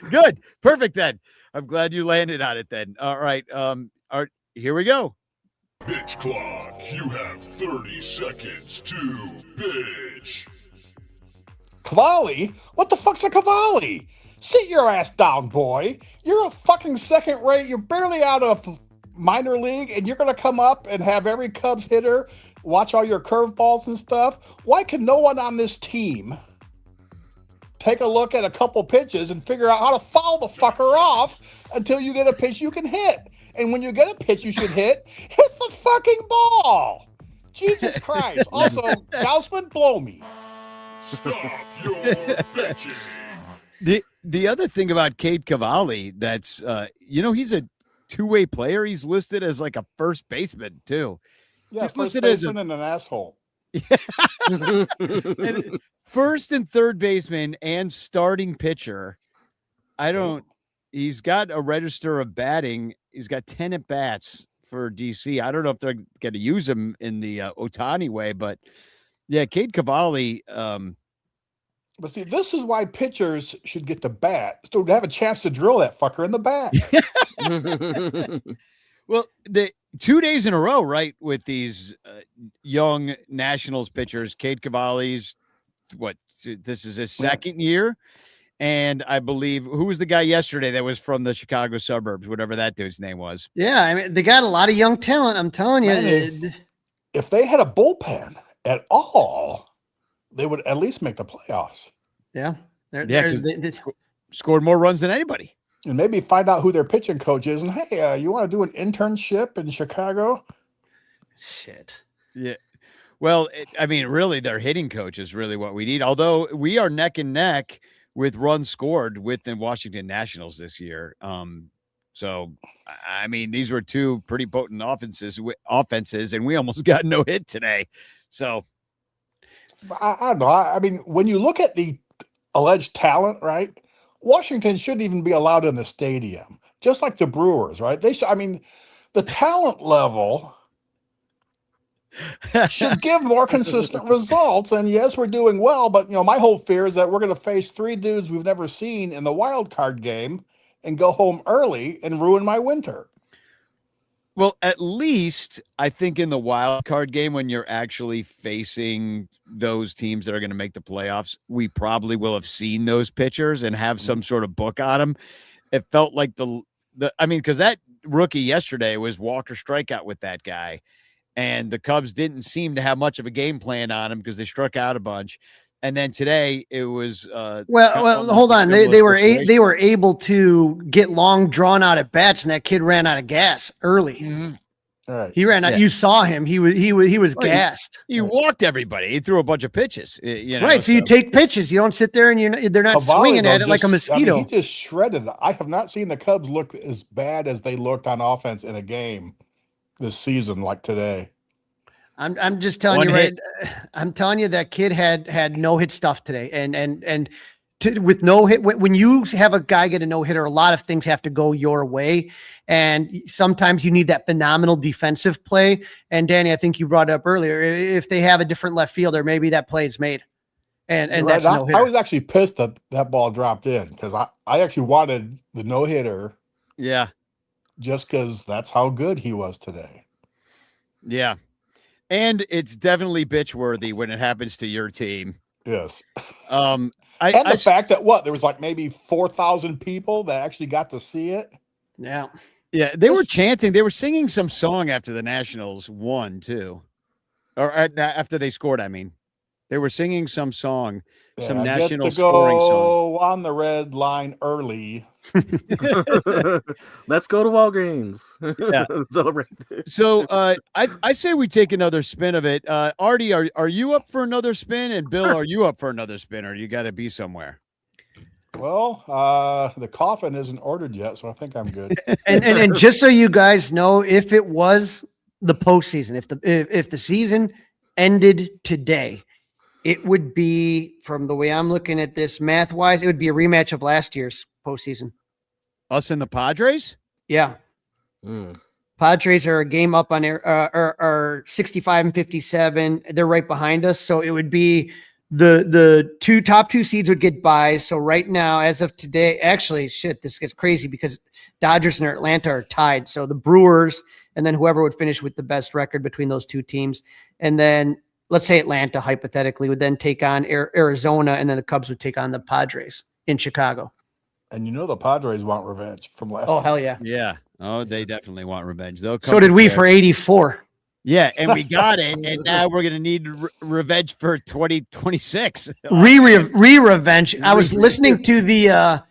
Good, perfect. Then I'm glad you landed on it. Then all right. Here we go. Bitch clock, you have 30 seconds to bitch. Cavalli? What the fuck's a Cavalli? Sit your ass down, boy. You're a fucking second rate. You're barely out of minor league, and you're going to come up and have every Cubs hitter watch all your curveballs and stuff. Why can no one on this team take a look at a couple pitches and figure out how to foul the fucker off until you get a pitch you can hit? And when you get a pitch you should hit the fucking ball. Jesus Christ. Also, Gaussman, blow me. Stop your bitching. The other thing about Cade Cavalli that's, he's a two-way player. He's listed as like a first baseman too. Yeah, he's first baseman and an asshole. And first and third baseman and starting pitcher. He's got a register of batting. He's got 10 at bats for DC. I don't know if they're going to use him in the Ohtani way, but yeah, Cade Cavalli. But see, this is why pitchers should get to bat, so to have a chance to drill that fucker in the back. Well, the 2 days in a row, right, with these young Nationals pitchers, Cade Cavalli's, this is his second year. And I believe, who was the guy yesterday that was from the Chicago suburbs, whatever that dude's name was? Yeah, I mean, they got a lot of young talent. I'm telling you. Man, if they had a bullpen at all, they would at least make the playoffs. Yeah. They scored more runs than anybody. And maybe find out who their pitching coach is. And, hey, you want to do an internship in Chicago? Shit. Yeah. Well, really, their hitting coach is really what we need. Although we are neck and neck with runs scored with the Washington Nationals this year. So, these were two pretty potent offenses, and we almost got no hit today. So, I don't know. When you look at the alleged talent, right, Washington shouldn't even be allowed in the stadium, just like the Brewers, right? The talent level should give more consistent results. And yes, we're doing well, but my whole fear is that we're going to face 3 dudes we've never seen in the wild card game and go home early and ruin my winter. Well, at least I think in the wild card game, when you're actually facing those teams that are going to make the playoffs, we probably will have seen those pitchers and have some sort of book on them. It felt like because that rookie yesterday was Walker strikeout with that guy. And the Cubs didn't seem to have much of a game plan on him because they struck out a bunch. And then today it was well, hold on. They were able to get long drawn out at bats, and that kid ran out of gas early. Mm-hmm. All right. He ran out. Yeah. You saw him. He was Well, gassed. He walked everybody. He threw a bunch of pitches. You know, Right. So you take pitches. You don't sit there and they're not Cavalli, swinging though, at it like a just- I mean, mosquito. he just shredded. I have not seen the Cubs look as bad as they looked on offense in a game this season like today. I'm just telling One you, hit. right? I'm telling you that kid had no hit stuff today, and with no hit, when you have a guy get a no hitter, a lot of things have to go your way, and sometimes you need that phenomenal defensive play. And Danny, I think you brought it up earlier. If they have a different left fielder, maybe that play is made, and Right, that's no hitter. I was actually pissed that that ball dropped in because I actually wanted the no hitter. Yeah. Just because that's how good he was today. Yeah. And it's definitely bitch worthy when it happens to your team. Yes. And the fact that there was like maybe 4,000 people that actually got to see it. Yeah. Yeah. They were chanting. They were singing some song after the Nationals won too. Or after they scored, I mean. They were singing some song, some national scoring song. On the red line early. Let's go to Walgreens. Yeah. Celebrate. So I say we take another spin of it. Artie, are you up for another spin? And Bill, are you up for another spin, or you got to be somewhere? Well, the coffin isn't ordered yet, so I think I'm good. and just so you guys know, if it was the postseason, if the season ended today, it would be, from the way I'm looking at this math wise, it would be a rematch of last year's postseason. Us and the Padres? Yeah. Padres are a game up on are 65 and 57. They're right behind us. So it would be the top two seeds would get buys. So right now, as of today, actually, this gets crazy because Dodgers and Atlanta are tied. So the Brewers and then whoever would finish with the best record between those two teams. And then let's say Atlanta hypothetically would then take on Arizona, and then the Cubs would take on the Padres in Chicago. And you know the Padres want revenge from last. Oh, hell yeah. Yeah. Oh, they definitely want revenge. They'll come So did we prepared. for 84. Yeah, and we got it, and now we're gonna need revenge for 2026. Revenge. I was listening to the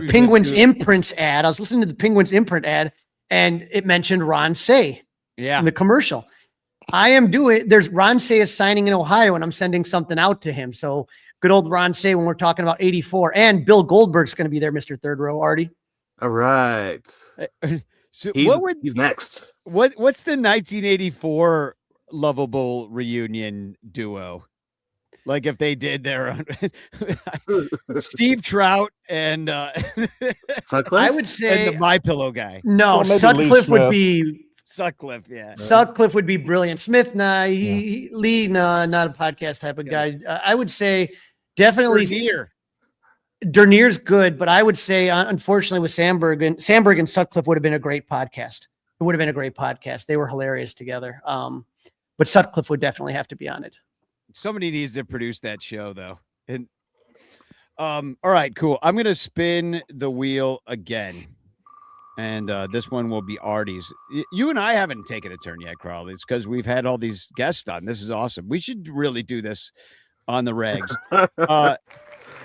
Penguins imprints ad. I was listening to the Penguins imprint ad, and it mentioned Ron Say in the commercial. There's Ron Say is signing in Ohio, and I'm sending something out to him. So good old Ron Say when we're talking about 84, and Bill Goldberg's going to be there, Mr. Third Row, Artie. All right. So he's next. What's the 1984 lovable reunion duo? Like if they did their own Steve Trout and Sutcliffe? I would say and the My Pillow guy. No, Sutcliffe would be Sutcliffe, yeah. Sutcliffe would be brilliant. Smith, Lee, not a podcast type of guy. I would say definitely Dernier's good, but I would say unfortunately with Sandberg and Sutcliffe would have been a great podcast. It would have been a great podcast. They were hilarious together. But Sutcliffe would definitely have to be on it. Somebody needs to produce that show though. And all right, cool. I'm gonna spin the wheel again. And this one will be Artie's. You and I haven't taken a turn yet, Carl. It's because we've had all these guests on. This is awesome. We should really do this on the regs.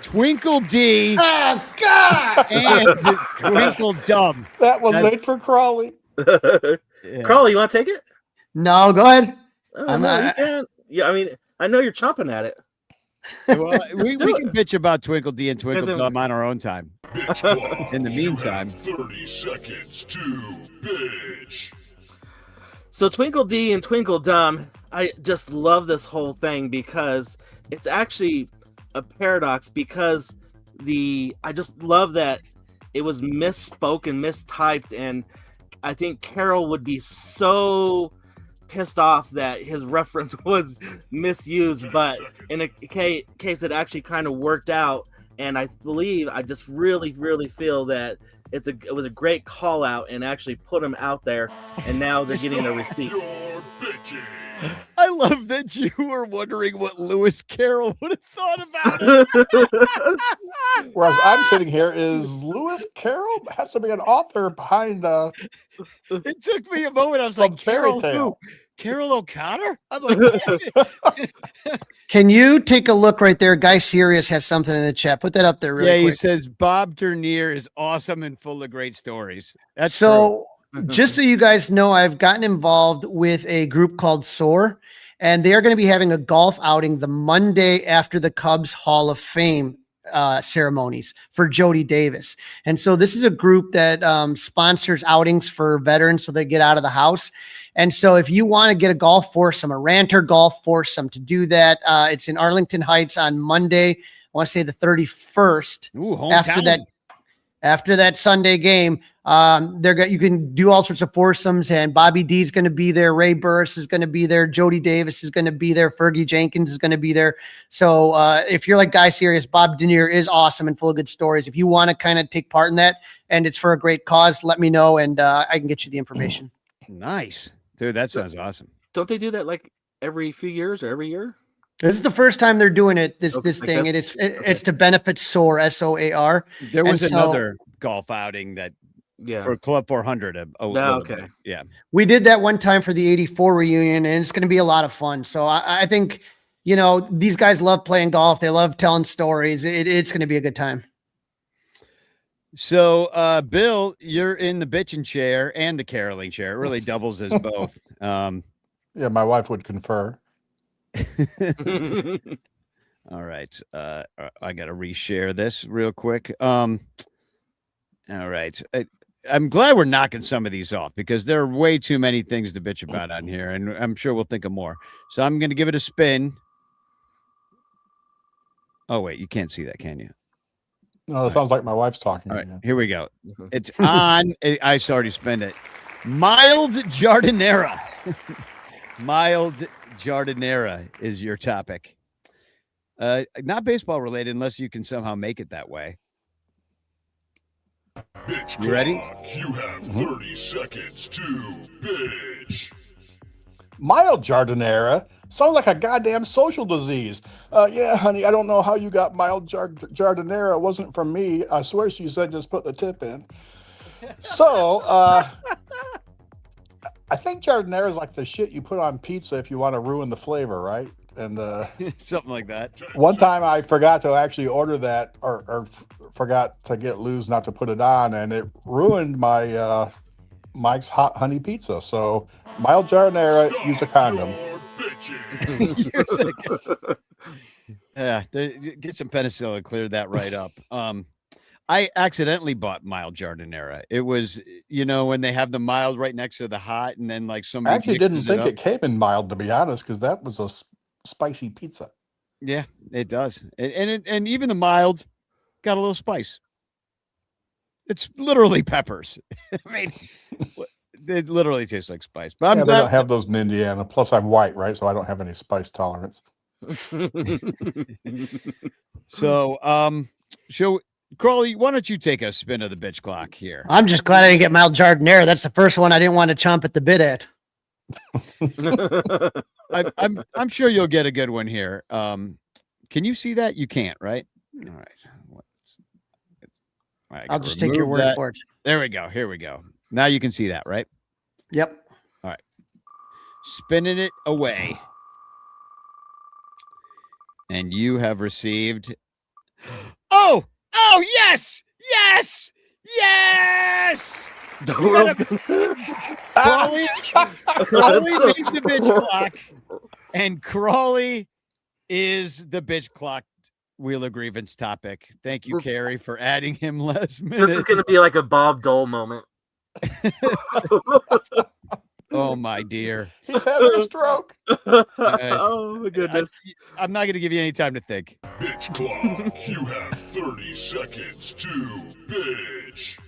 Twinkle D. Oh, God. And Twinkle Dumb. That was made for Crawley. Yeah. Crawley, you want to take it? No, go ahead. Oh, no, you can't. Yeah, I mean, I know you're chomping at it. Well, we can bitch about Twinkle D and Twinkle Dumb on our own time. In the meantime, 30 seconds to bitch. So Twinkle D and Twinkle Dumb, I just love this whole thing because it's actually a paradox because I just love that it was misspoken, mistyped, and I think Carol would be so pissed off that his reference was misused, but in a case it actually kind of worked out, and I just really feel that it was a great call out and actually put him out there, and now they're getting their receipts. I love that you were wondering what Lewis Carroll would have thought about it. Whereas I'm sitting here, is Lewis Carroll has to be an author behind It took me a moment. I was like, Fairy Carol Tale. who? Carol O'Connor? I'm like, Can you take a look right there? Guy Sirius has something in the chat. Put that up there really yeah, he quick. says Bob Dernier is awesome and full of great stories. That's so just so you guys know, I've gotten involved with a group called SOAR, and they are going to be having a golf outing the Monday after the Cubs Hall of Fame ceremonies for Jody Davis. And so this is a group that sponsors outings for veterans so they get out of the house. And so if you want to get a golf foursome, a Ranter golf foursome, to do that, it's in Arlington Heights on Monday. I want to say the 31st. Ooh, hometown. After that Sunday game, you can do all sorts of foursomes, and Bobby D's going to be there. Ray Burris is going to be there. Jody Davis is going to be there. Fergie Jenkins is going to be there. So if you're like Guy Serious, Bob Denier is awesome and full of good stories. If you want to kind of take part in that and it's for a great cause, let me know and I can get you the information. Nice. Dude, that sounds awesome. Don't they do that like every few years or every year? This is the first time they're doing it. This thing. It's to benefit SOAR, SOAR. There was another golf outing that Yeah. for Club 400. Okay. Yeah. We did that one time for the 84 reunion, and it's going to be a lot of fun. So I think, these guys love playing golf. They love telling stories. It's going to be a good time. So, Bill, you're in the bitchin' chair and the caroling chair. It really doubles as both. Yeah, my wife would confer. All right. I got to reshare this real quick. All right. I'm glad we're knocking some of these off because there are way too many things to bitch about on here, and I'm sure we'll think of more. So I'm going to give it a spin. Oh, wait, you can't see that, can you? No, it sounds like my wife's talking. All right, here we go. It's on. I already spent it. Mild Jardinera. Mild Jardinera is your topic. Not baseball related unless you can somehow make it that way. Bitch You ready? clock. You have 30 seconds to bitch. Mild Jardinera sounds like a goddamn social disease. Yeah, honey, I don't know how you got mild Jardinera. It wasn't from me. I swear she said just put the tip in. So, I think Jardinera is like the shit you put on pizza if you want to ruin the flavor, right? And something like that. One time I forgot to actually order that or forgot to get Lou's not to put it on, and it ruined my Mike's Hot Honey Pizza. So mild Jardinera, use a condom. Yeah, get some penicillin, clear that right up. I accidentally bought mild Jardinera. It was, when they have the mild right next to the hot, and then like somebody I actually didn't think it came in mild, to be honest, because that was a spicy pizza. Yeah, it does, and even the mild got a little spice. It's literally peppers. I mean, it literally tastes like spice. But they don't have those in Indiana. Plus, I'm white, right? So I don't have any spice tolerance. So, Crawley, why don't you take a spin of the bitch clock here? I'm just glad I didn't get mild Jardinera. That's the first one I didn't want to chomp at the bit at. I'm sure you'll get a good one here. Can you see that? You can't, right? All right. I'll just take your word for it. There we go. Here we go. Now you can see that, right? Yep. All right. Spinning it away. And you have received. Oh, yes. Yes. Yes. Crawley made the bitch clock. And Crawley is the bitch clock Wheel of Grievance topic. Thank you, Carrie, for adding him last minute. This is going to be like a Bob Dole moment. Oh, my dear. He's having a stroke. Oh, my goodness. I'm not going to give you any time to think. Bitch clock. You have 30 seconds to bitch.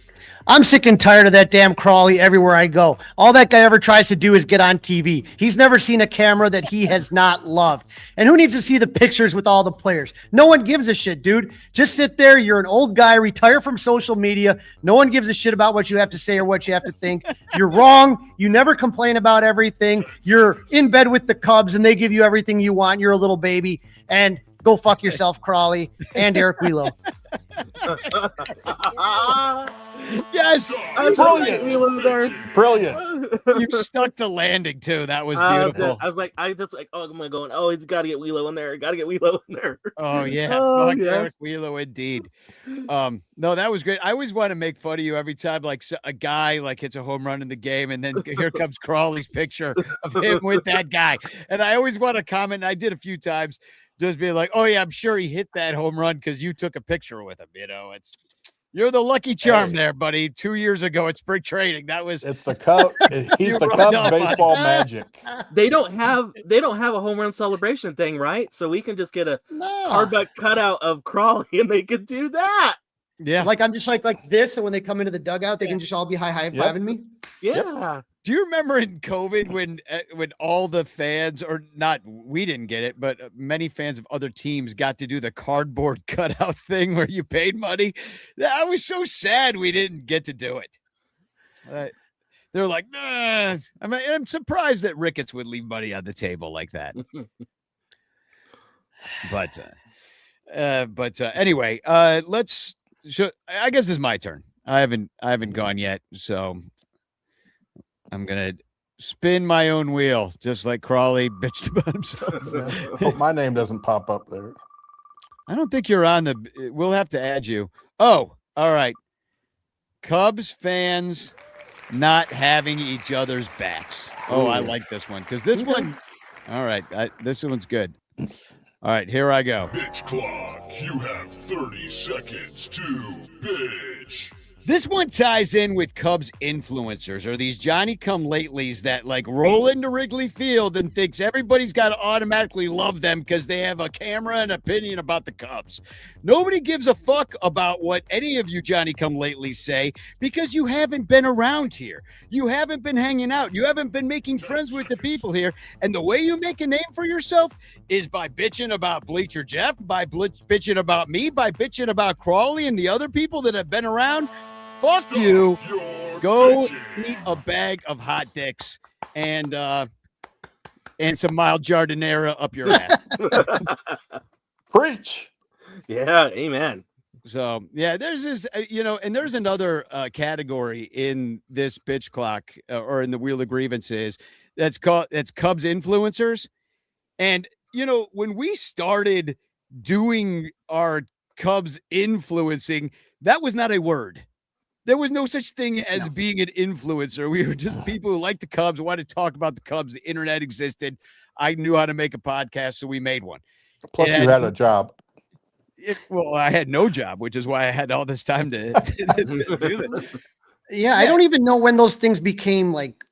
I'm sick and tired of that damn Crawley everywhere I go. All that guy ever tries to do is get on TV. He's never seen a camera that he has not loved. And who needs to see the pictures with all the players? No one gives a shit, dude. Just sit there. You're an old guy. Retire from social media. No one gives a shit about what you have to say or what you have to think. You're wrong. You never complain about everything. You're in bed with the Cubs and they give you everything you want. You're a little baby. And Go fuck yourself, Crawley and Eric Wheelo. Yes, Brilliant. You stuck the landing too. That was beautiful. I was like, oh, am I going? Oh, he's got to get Wheelo in there. Got to get Wheelo in there. Oh yeah, fuck Eric Wheelo indeed. No, that was great. I always want to make fun of you every time, like a guy like hits a home run in the game, and then here comes Crawley's picture of him with that guy. And I always want to comment. And I did a few times, just being like, "Oh yeah, I'm sure he hit that home run because you took a picture with him." You're the lucky charm there, buddy. 2 years ago at spring training, it's the Cubs. He's the Cubs baseball magic. They don't have a home run celebration thing, right? So we can just get a cardboard cutout of Crawley, and they could do that. Yeah, like I'm just like this, and when they come into the dugout, they can just all be high-fiving me. Yeah. Do you remember in COVID when all the fans, or not, we didn't get it, but many fans of other teams got to do the cardboard cutout thing where you paid money? I was so sad we didn't get to do it. They're like, nah. I'm surprised that Ricketts would leave money on the table like that. But anyway, I guess it's my turn. I haven't gone yet, so I'm gonna spin my own wheel, just like Crawley bitched about himself. Hope my name doesn't pop up there. I don't think you're on the. We'll have to add you. Oh, all right. Cubs fans not having each other's backs. Oh, I like this one because this one. All right, this one's good. All right, here I go. Bitch clock. You have 30 seconds to bitch. This one ties in with Cubs influencers, or these Johnny-come-latelys that like roll into Wrigley Field and thinks everybody's got to automatically love them because they have a camera and opinion about the Cubs. Nobody gives a fuck about what any of you Johnny-come-latelys say because you haven't been around here. You haven't been hanging out. You haven't been making friends with the people here. And the way you make a name for yourself is by bitching about Bleacher Jeff, by bitching about me, by bitching about Crawley and the other people that have been around. Fuck you. Go eat a bag of hot dicks and some mild jardinera up your ass. Preach. Yeah, amen. So yeah, there's this, and there's another category in this bitch clock or in the Wheel of Grievances that's Cubs influencers. And when we started doing our Cubs influencing, that was not a word. There was no such thing as being an influencer. We were just people who liked the Cubs, wanted to talk about the Cubs. The internet existed. I knew how to make a podcast, so we made one. Plus, you had a job. Well, I had no job, which is why I had all this time to do this. Yeah, I don't even know when those things became like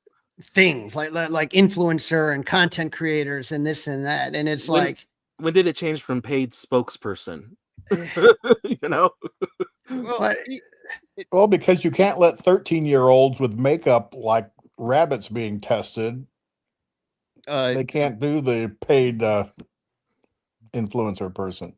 things, like influencer and content creators and this and that. And it's when did it change from paid spokesperson? Well, because you can't let 13-year-olds with makeup like rabbits being tested. They can't do the paid influencer person.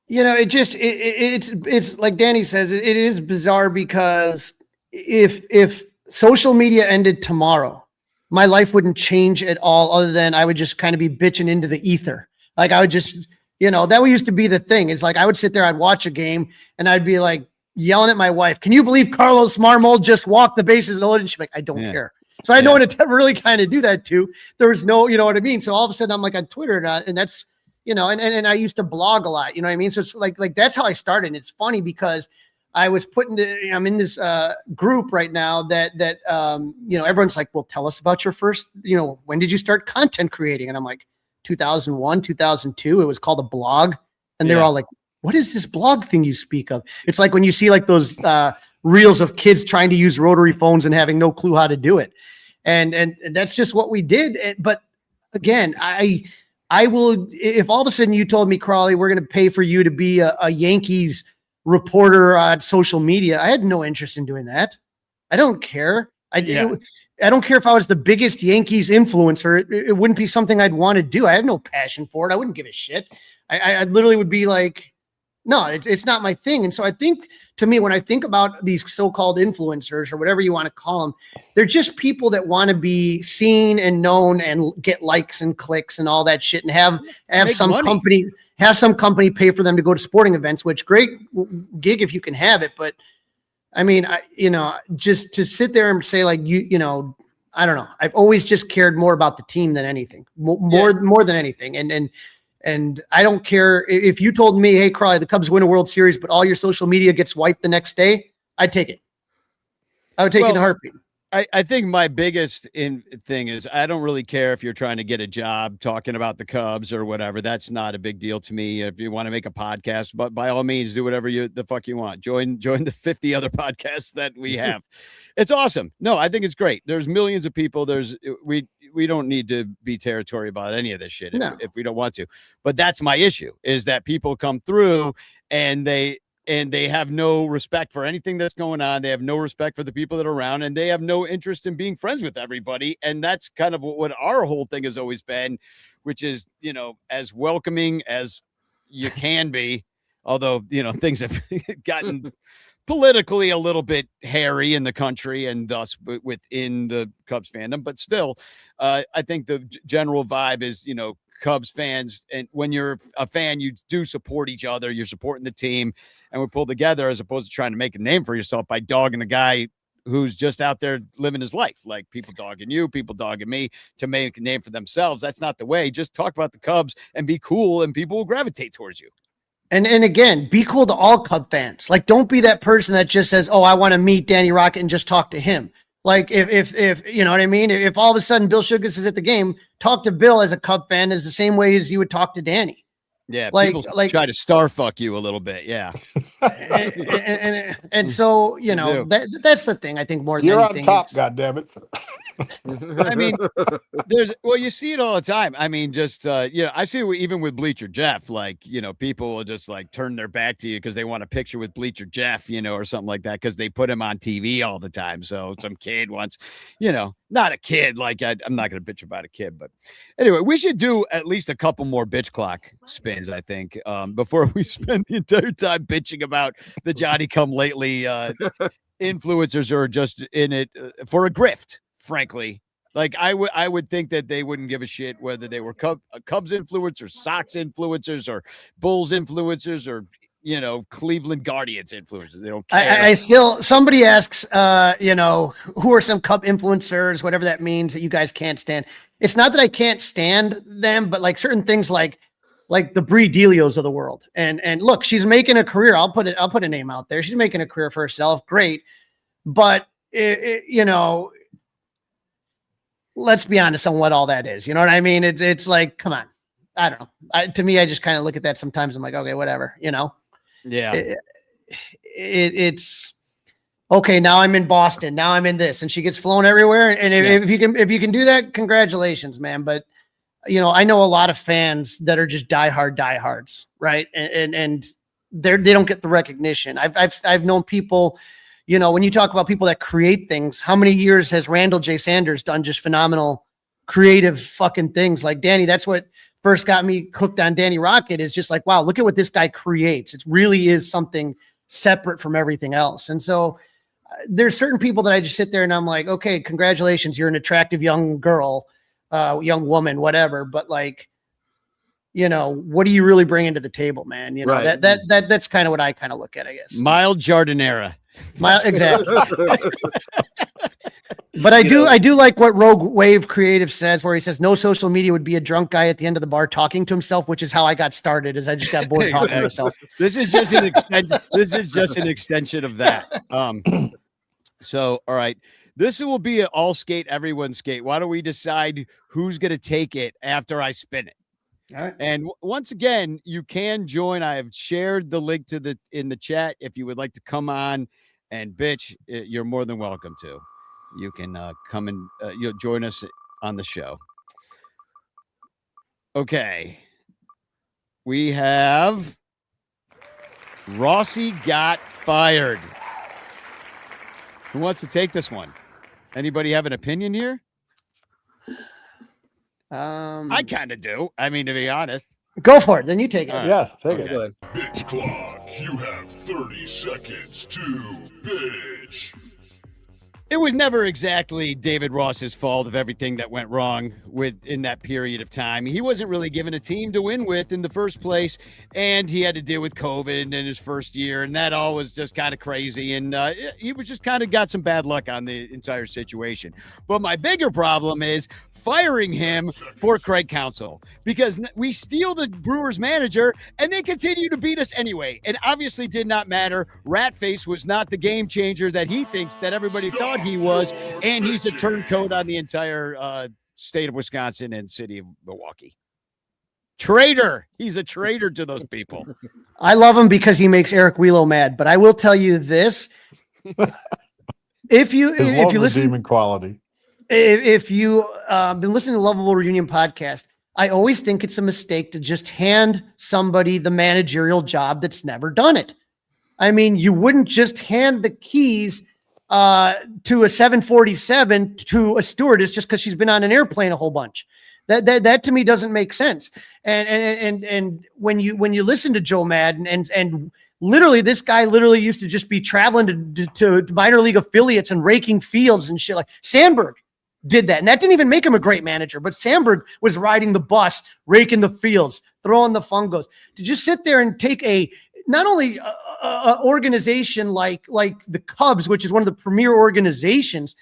It's like Danny says, it is bizarre because if social media ended tomorrow, my life wouldn't change at all other than I would just kind of be bitching into the ether. Like I would just, that used to be the thing is like, I would sit there, I'd watch a game and I'd be like yelling at my wife, can you believe Carlos Marmol just walked the bases loaded? And she's like, I don't care. So I know what to really kind of do that too. There was no, you know what I mean? So all of a sudden I'm like on Twitter and that's, and I used to blog a lot, you know what I mean? So it's like that's how I started. And it's funny because I was I'm in this group right now that everyone's like, well, tell us about your first, when did you start content creating? And I'm like, 2001, 2002. It was called a blog. And they're all like, what is this blog thing you speak of? It's like when you see like those reels of kids trying to use rotary phones and having no clue how to do it. And that's just what we did. But again, I will, if all of a sudden you told me, Crawley, we're going to pay for you to be a Yankees reporter on social media, I had no interest in doing that. I don't care. I don't care if I was the biggest Yankees influencer. It wouldn't be something I'd want to do. I have no passion for it. I wouldn't give a shit. I literally would be like, No, it's not my thing. And so I think, to me, when I think about these so-called influencers or whatever you want to call them, they're just people that want to be seen and known and get likes and clicks and all that shit, and have Make some money. company pay for them to go to sporting events, which great gig if you can have it. But I mean, just to sit there and say like, I don't know. I've always just cared more about the team than anything, more than anything. And I don't care if you told me, hey, Crawley, the Cubs win a World Series, but all your social media gets wiped the next day. I'd take it. I would take it in a heartbeat. I think my biggest thing is I don't really care if you're trying to get a job talking about the Cubs or whatever. That's not a big deal to me. If you want to make a podcast, but by all means, do whatever the fuck you want. Join the 50 other podcasts that we have. It's awesome. No, I think it's great. There's millions of people. We don't need to be territory about any of this shit if we don't want to. But that's my issue, is that people come through and they have no respect for anything that's going on. They have no respect for the people that are around, and they have no interest in being friends with everybody. And that's kind of what our whole thing has always been, which is, as welcoming as you can be. Although, things have gotten politically a little bit hairy in the country and thus within the Cubs fandom. But still, I think the general vibe is, Cubs fans, and when you're a fan, you do support each other. You're supporting the team, and we pull together as opposed to trying to make a name for yourself by dogging a guy who's just out there living his life. Like people dogging you, people dogging me to make a name for themselves. That's not the way. Just talk about the Cubs and be cool, and people will gravitate towards you. And again, be cool to all Cub fans. Like, don't be that person that just says, "Oh, I want to meet Danny Rocket and just talk to him." Like if you know what I mean, if all of a sudden Bill Shugas is at the game, talk to Bill as a Cub fan is the same way as you would talk to Danny. Yeah, people try to star fuck you a little bit. Yeah, and so that's the thing. I think more than you're anything, on top. God damn it! I mean, you see it all the time. I mean, just I see it even with Bleacher Jeff. Like, people will just like turn their back to you because they want a picture with Bleacher Jeff, or something like that, because they put him on TV all the time. So some kid wants, not a kid. Like I'm not gonna bitch about a kid, but anyway, we should do at least a couple more bitch clock spins, I think, before we spend the entire time bitching about the Johnny Come Lately influencers are just in it for a grift. Frankly, like I would think that they wouldn't give a shit whether they were Cubs influencers, Sox influencers, or Bulls influencers, or Cleveland Guardians influencers. They don't care. I still, somebody asks, who are some Cub influencers, whatever that means, that you guys can't stand. It's not that I can't stand them, but like certain things like the Bree Delios of the world. And look, she's making a career. I'll put a name out there. She's making a career for herself. Great. But let's be honest on what all that is. You know what I mean? It's like, come on. I don't know. To me, I just kind of look at that sometimes. I'm like, okay, whatever, Yeah. It's okay. Now I'm in Boston. Now I'm in this, and she gets flown everywhere. And if you can do that, congratulations, man. But I know a lot of fans that are just diehards, right? And they don't get the recognition. I've known people. When you talk about people that create things, how many years has Randall J. Sanders done just phenomenal creative fucking things? Like Danny, that's what first got me hooked on Danny Rocket, is just like, wow, look at what this guy creates. It really is something separate from everything else. And so there's certain people that I just sit there and I'm like, okay, congratulations. You're an attractive young girl, young woman, whatever. But like, what do you really bring into the table, man? Right. That's kind of what I kind of look at, I guess. Mild Jardinera. Exactly. But I do like what Rogue Wave Creative says, where he says no social media would be a drunk guy at the end of the bar talking to himself, which is how I got started. Is I just got bored talking to myself. This is just an extension. This is just an extension of that. So all right, this will be an all skate, everyone skate. Why don't we decide who's going to take it after I spin it? All right. And once again, you can join. I have shared the link in the chat. If you would like to come on and bitch, you're more than welcome to. You can come and you'll join us on the show. Okay. We have Rossi got fired. Who wants to take this one? Anybody have an opinion here? I kind of do. I mean, to be honest. Go for it. Then you take it. Yeah, take it. Bitch clock. you have 30 seconds to bitch. It was never exactly David Ross's fault of everything that went wrong in that period of time. He wasn't really given a team to win with in the first place, and he had to deal with COVID in his first year, and that all was just kind of crazy. And he was just kind of got some bad luck on the entire situation. But my bigger problem is firing him for Craig Counsell, because we steal the Brewers manager, and they continue to beat us anyway. It obviously did not matter. Ratface was not the game changer that he thinks that everybody thought he was, and he's a turncoat on the entire state of Wisconsin and city of Milwaukee. Traitor. He's a traitor to those people. I love him because he makes Eric Wheelo mad, but I will tell you this. If you listen, quality. If you been listening to the Lovable Reunion podcast, I always think it's a mistake to just hand somebody the managerial job that's never done it. I mean, you wouldn't just hand the keys to a 747 to a stewardess just because she's been on an airplane a whole bunch. That to me doesn't make sense. And when you listen to Joe Madden and literally this guy literally used to just be traveling to minor league affiliates and raking fields and shit. Like Sandberg did that, and that didn't even make him a great manager. But Sandberg was riding the bus, raking the fields, throwing the fungos. To just sit there and take not only a organization like the Cubs, which is one of the premier organizations.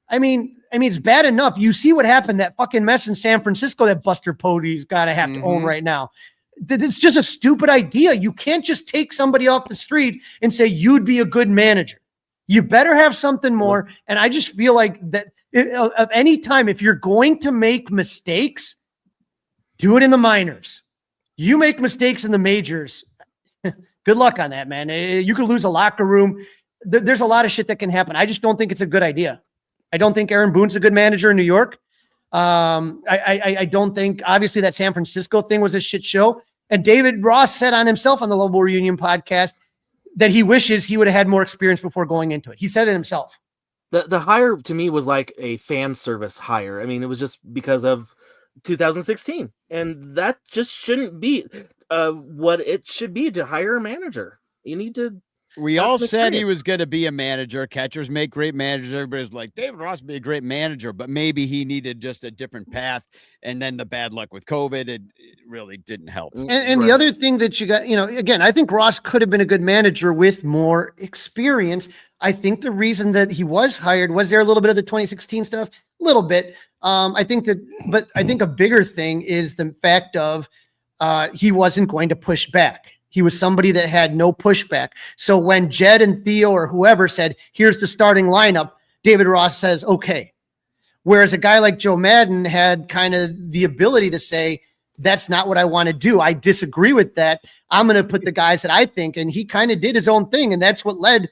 I mean, it's bad enough. You see what happened, that fucking mess in San Francisco that Buster Posey's got to have to own right now. It's just a stupid idea. You can't just take somebody off the street and say you'd be a good manager. You better have something more. And I just feel like that of any time, if you're going to make mistakes, do it in the minors. You make mistakes in the majors. Good luck on that, man. You could lose a locker room. There's a lot of shit that can happen. I just don't think it's a good idea. I don't think Aaron Boone's a good manager in New York. I don't think, obviously, that San Francisco thing was a shit show. And David Ross said on himself on the Lovable Reunion podcast that he wishes he would have had more experience before going into it. He said it himself. The hire to me was like a fan service hire. I mean, it was just because of 2016, and that just shouldn't be what it should be to hire a manager. You need to. We all said he was going to be a manager. Catchers make great managers. Everybody's like, David Ross would be a great manager, but maybe he needed just a different path. And then the bad luck with COVID, it really didn't help. And the other thing that you got, again, I think Ross could have been a good manager with more experience. I think the reason that he was hired, was there a little bit of the 2016 stuff? A little bit. I think a bigger thing is the fact of he wasn't going to push back. He was somebody that had no pushback. So when Jed and Theo or whoever said, here's the starting lineup, David Ross says, okay. Whereas a guy like Joe Madden had kind of the ability to say, that's not what I want to do. I disagree with that. I'm going to put the guys that I think, and he kind of did his own thing. And that's what led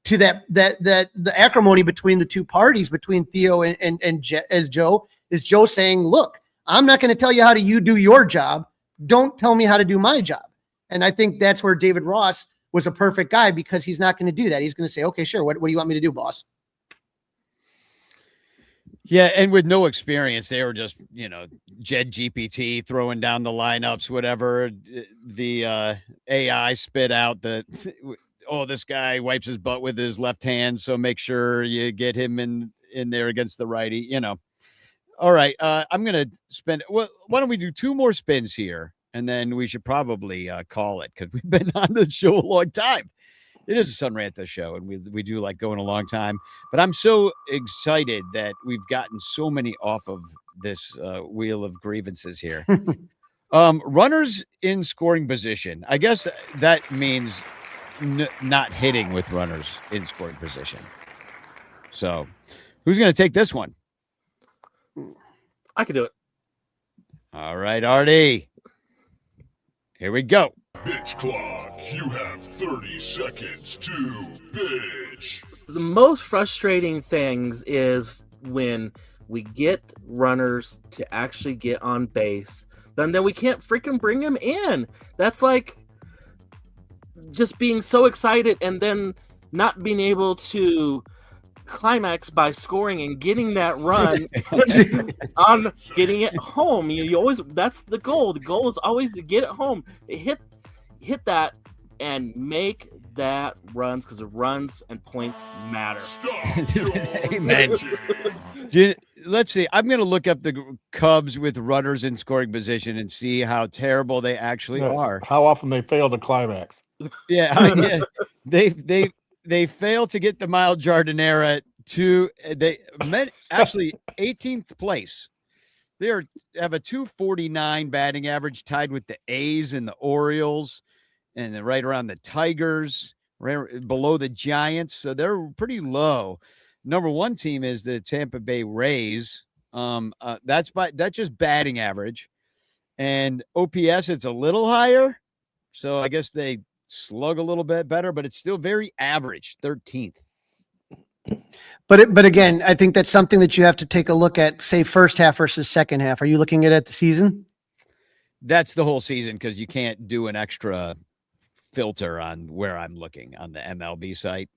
to the acrimony between the two parties, between Theo and Joe saying, look, I'm not going to tell you how you do your job. Don't tell me how to do my job. And I think that's where David Ross was a perfect guy, because he's not going to do that. He's going to say, okay, sure. What do you want me to do, boss? Yeah. And with no experience, they were just, Jed GPT throwing down the lineups, whatever. The AI spit out this guy wipes his butt with his left hand, so make sure you get him in there against the righty, All right. I'm going to spend, why don't we do 2 more spins here? And then we should probably call it, because we've been on the show a long time. It is a sonranto show, and we do like going a long time. But I'm so excited that we've gotten so many off of this wheel of grievances here. Runners in scoring position. I guess that means not hitting with runners in scoring position. So who's going to take this one? I could do it. All right, Artie. Here we go. Bitch clock. You have 30 seconds to bitch. So the most frustrating things is when we get runners to actually get on base, then we can't freaking bring them in. That's like just being so excited and then not being able to climax by scoring and getting that run on getting it home. You always, that's the goal. The goal is always to get it home. Hit that and make that runs, because the runs and points matter. Amen. Let's see. I'm going to look up the Cubs with runners in scoring position and see how terrible they actually are. How often they fail to climax. Yeah. They fail to get the Mild Jardinera to actually 18th place. They have a 249 batting average, tied with the A's and the Orioles, and then right around the Tigers, right below the Giants. So they're pretty low. Number one team is the Tampa Bay Rays. That's just batting average, and OPS it's a little higher. So I guess they slug a little bit better, but it's still very average, 13th. But again, I think that's something that you have to take a look at, say first half versus second half. Are you looking at the season? That's the whole season, because you can't do an extra filter on where I'm looking on the MLB site.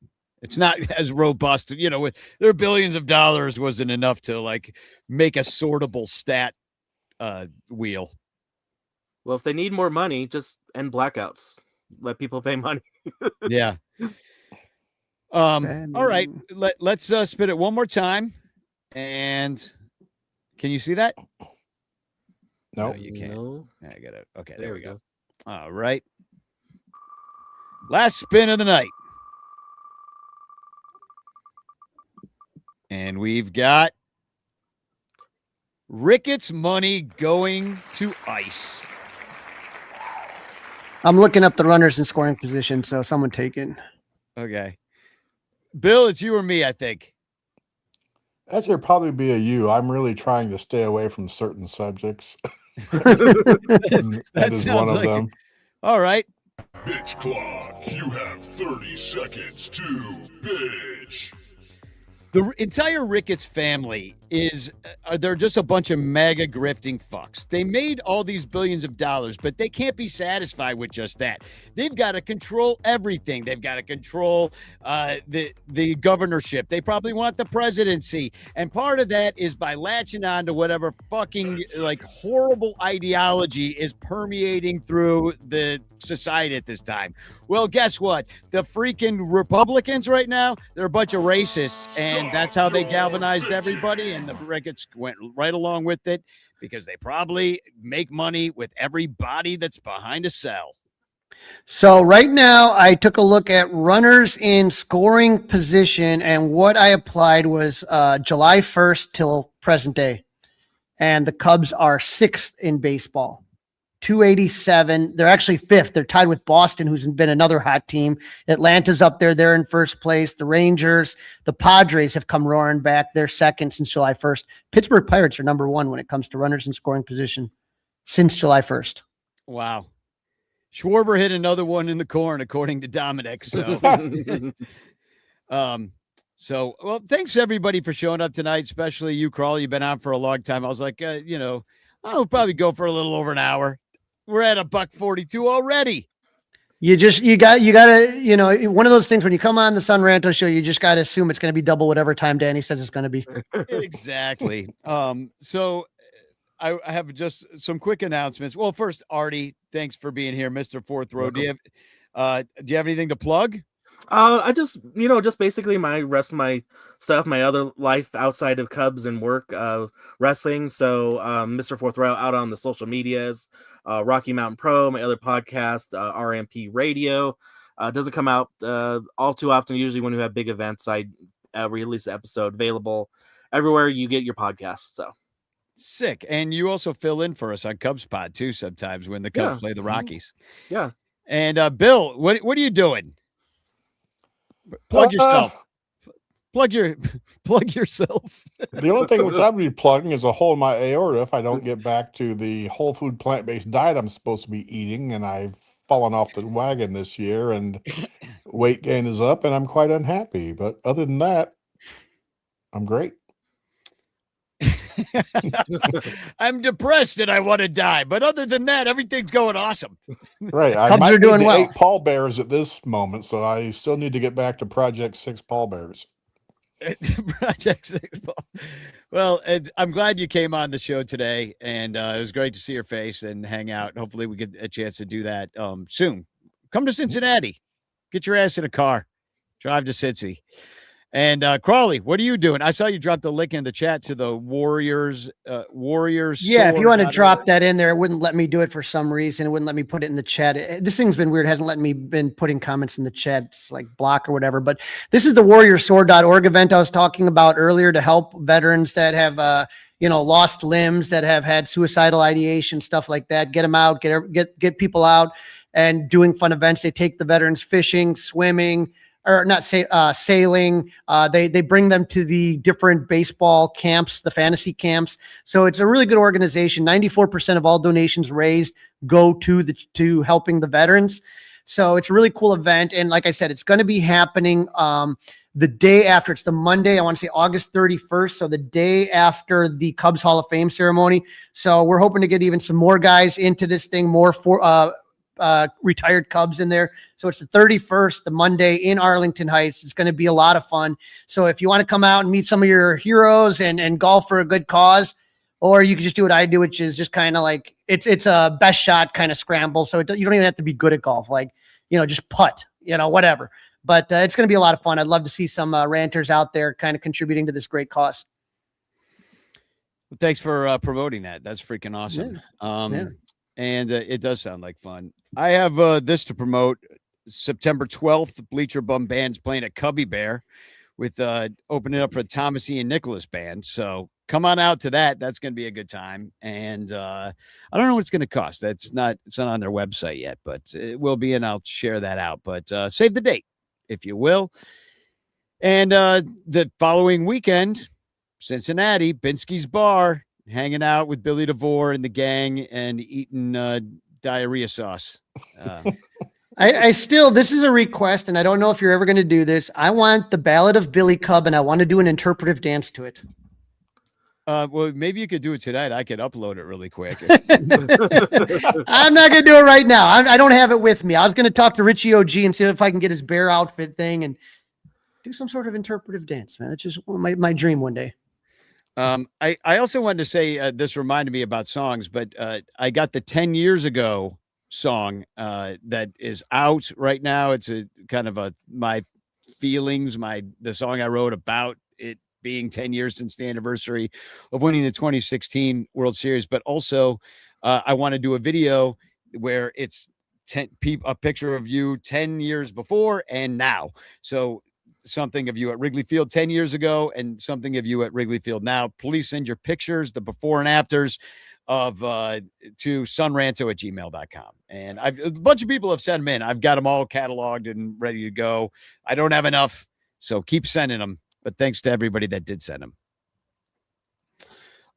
It's not as robust, with their billions of dollars wasn't enough to like make a sortable stat wheel. Well, if they need more money, just end blackouts. Let people pay money. Yeah. All right. Let's spin it one more time. And can you see that? No, you can't. No. I got it. Okay, there we go. All right. Last spin of the night. And we've got Ricketts money going to ice. I'm looking up the runners in scoring position, so someone take it. Okay. Bill, it's you or me, I think. That should probably be a you. I'm really trying to stay away from certain subjects. that is one of them. All right. Bitch clock. You have 30 seconds to bitch. The entire Ricketts family they're just a bunch of mega grifting fucks. They made all these billions of dollars, but they can't be satisfied with just that. They've got to control everything. They've got to control the governorship. They probably want the presidency. And part of that is by latching on to whatever fucking like horrible ideology is permeating through the society at this time. Well, guess what? The freaking Republicans right now, they're a bunch of racists, and that's how they galvanized everybody, and the Ricketts went right along with it because they probably make money with everybody that's behind a cell. So right now, I took a look at runners in scoring position, and what I applied was July 1st till present day. And the Cubs are 6th in baseball. 287. They're actually 5th. They're tied with Boston, who's been another hot team. Atlanta's up there. They're in first place. The Rangers, the Padres have come roaring back. They're 2nd since July 1st. Pittsburgh Pirates are number 1 when it comes to runners in scoring position since July 1st. Wow. Schwarber hit another one in the corn, according to Dominic. So, well, thanks everybody for showing up tonight, especially you, Crawl. You've been on for a long time. I was like, I'll probably go for a little over an hour. We're at $1.42 already. You gotta, one of those things when you come on the Sonranto show, you just gotta assume it's going to be double whatever time Danny says it's going to be. Exactly. So I have just some quick announcements. Well, first, Artie, thanks for being here, Mr. Fourth Row. Do you have anything to plug? I just basically my rest of my stuff, my other life outside of Cubs and work, wrestling. So, Mr. Fourth Row out on the social medias, Rocky Mountain Pro, my other podcast, RMP Radio, doesn't come out, all too often. Usually when we have big events, I release the episode, available everywhere you get your podcasts. So sick. And you also fill in for us on Cubs Pod too, sometimes when the Cubs play the Rockies. Yeah. And, Bill, what are you doing? Plug yourself. Plug yourself. The only thing which I'd be plugging is a hole in my aorta if I don't get back to the whole food plant-based diet I'm supposed to be eating, and I've fallen off the wagon this year, and weight gain is up, and I'm quite unhappy. But other than that, I'm great. I'm depressed and I want to die, but other than that, everything's going awesome. Right, I might need the 8 pallbearers at this moment, so I still need to get back to Project 6 pallbearers. Project 6 Well, I'm glad you came on the show today, and it was great to see your face and hang out. Hopefully we get a chance to do that soon. come to Cincinnati. Get your ass in a car. Drive to Cincy. And Crawley, what are you doing? I saw you drop the link in the chat to the Warriors. Yeah, if you want to drop that in there, it wouldn't let me do it for some reason. It wouldn't let me put it in the chat. This thing's been weird. It hasn't let me been putting comments in the chat. It's like block or whatever. But this is the warriorsword.org event I was talking about earlier to help veterans that have lost limbs, that have had suicidal ideation, stuff like that. Get them out, get people out and doing fun events. They take the veterans fishing, swimming, or not sailing. They bring them to the different baseball camps, the fantasy camps. So it's a really good organization. 94% of all donations raised go to helping the veterans. So it's a really cool event. And like I said, it's going to be happening the day after. It's the Monday, I want to say August 31st. So the day after the Cubs Hall of Fame ceremony. So we're hoping to get even some more guys into this thing, more for retired Cubs in there. So it's the 31st, the Monday in Arlington Heights. It's going to be a lot of fun. So if you want to come out and meet some of your heroes and golf for a good cause, or you can just do what I do, which is just kind of like, it's a best shot kind of scramble. So you don't even have to be good at golf, like, just putt, whatever. But it's going to be a lot of fun. I'd love to see some ranters out there kind of contributing to this great cause. Well, thanks for promoting that. That's freaking awesome. Yeah. And it does sound like fun. I have this to promote. September 12th, Bleacher Bum Band's playing at Cubby Bear with opening up for Thomas Ian Nicholas Band. So come on out to that. That's going to be a good time. And I don't know what it's going to cost. It's not on their website yet, but it will be, and I'll share that out. But save the date, if you will. And the following weekend, Cincinnati, Binsky's Bar, hanging out with Billy DeVore and the gang and eating diarrhea sauce. This is a request, and I don't know if you're ever going to do this. I want the Ballad of Billy Cub, and I want to do an interpretive dance to it. Well, maybe you could do it tonight. I could upload it really quick. I'm not going to do it right now. I don't have it with me. I was going to talk to Richie OG and see if I can get his bear outfit thing and do some sort of interpretive dance, man. That's just my dream one day. I also wanted to say this reminded me about songs, but I got the 10 years ago song that is out right now. It's a kind of my feelings, the song I wrote about it being 10 years since the anniversary of winning the 2016 World Series. But also I want to do a video where it's a picture of you 10 years before and now. So something of you at Wrigley Field 10 years ago and something of you at Wrigley Field now. Please send your pictures, the before and afters of to sonranto@gmail.com. And a bunch of people have sent them in. I've got them all cataloged and ready to go. I don't have enough, so keep sending them. But thanks to everybody that did send them.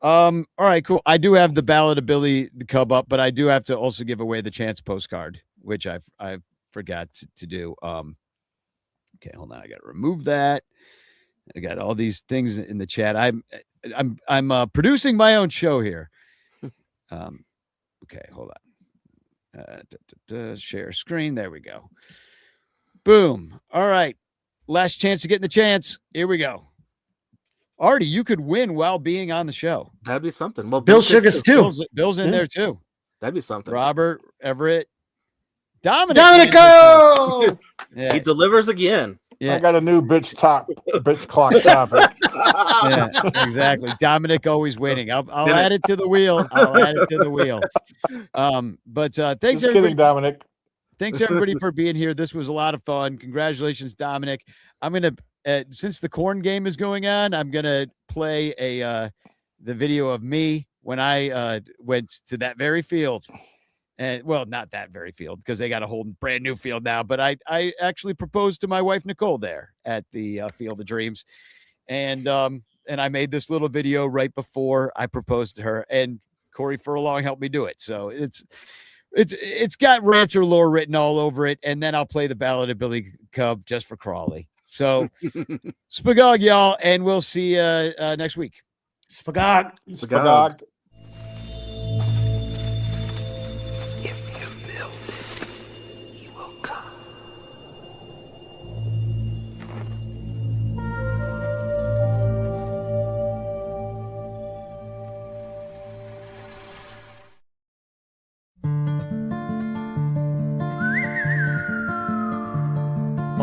All right, cool. I do have the Ballad of Billy the Cub up, but I do have to also give away the chance postcard, which I've forgot to do. Okay, hold on. I got to remove that. I got all these things in the chat. I'm producing my own show here. Okay, hold on. Share screen. There we go. Boom. All right. Last chance to get in the chance. Here we go. Artie, you could win while being on the show. That'd be something. Well, Bill Sugars too. Bill's in there too. That'd be something. Robert, Everett, Dominico. Yeah. He delivers again. Yeah. I got a new bitch clock topic. Yeah, exactly. Dominic always winning. I'll add it to the wheel. But thanks Just kidding, Dominic. Thanks everybody for being here. This was a lot of fun. Congratulations, Dominic. I'm gonna since the corn game is going on, I'm gonna play the video of me when I went to that very field. And well, not that very field because they got a whole brand new field now. But I actually proposed to my wife Nicole there at the Field of Dreams, and I made this little video right before I proposed to her. And Corey Furlong helped me do it. So it's got rancher lore written all over it. And then I'll play the Ballad of Billy Cub just for Crawley. So spagog, y'all, and we'll see you next week. Spagog. Spagog.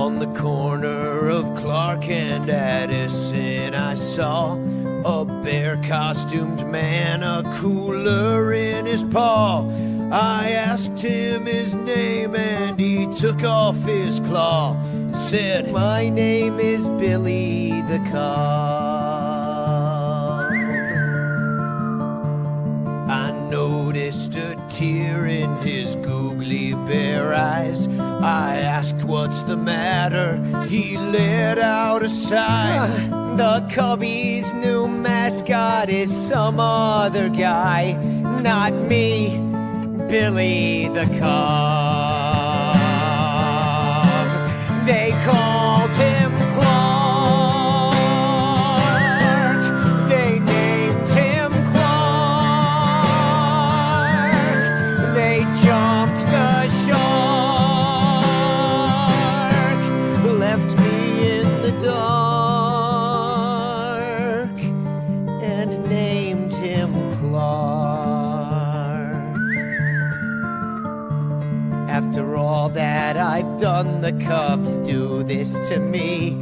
On the corner of Clark and Addison, I saw a bear-costumed man, a cooler in his paw. I asked him his name and he took off his claw and said, "My name is Billy the Cobb." I noticed a tear in his googly bear eyes. I asked, "What's the matter?" He let out a sigh. The Cubbies' new mascot is some other guy, not me, Billy the Cobb. They called him Clark. They named him Clark. They jumped the shark, left me in the dark, and named him Clark. After all that I've done, the Cubs do this to me.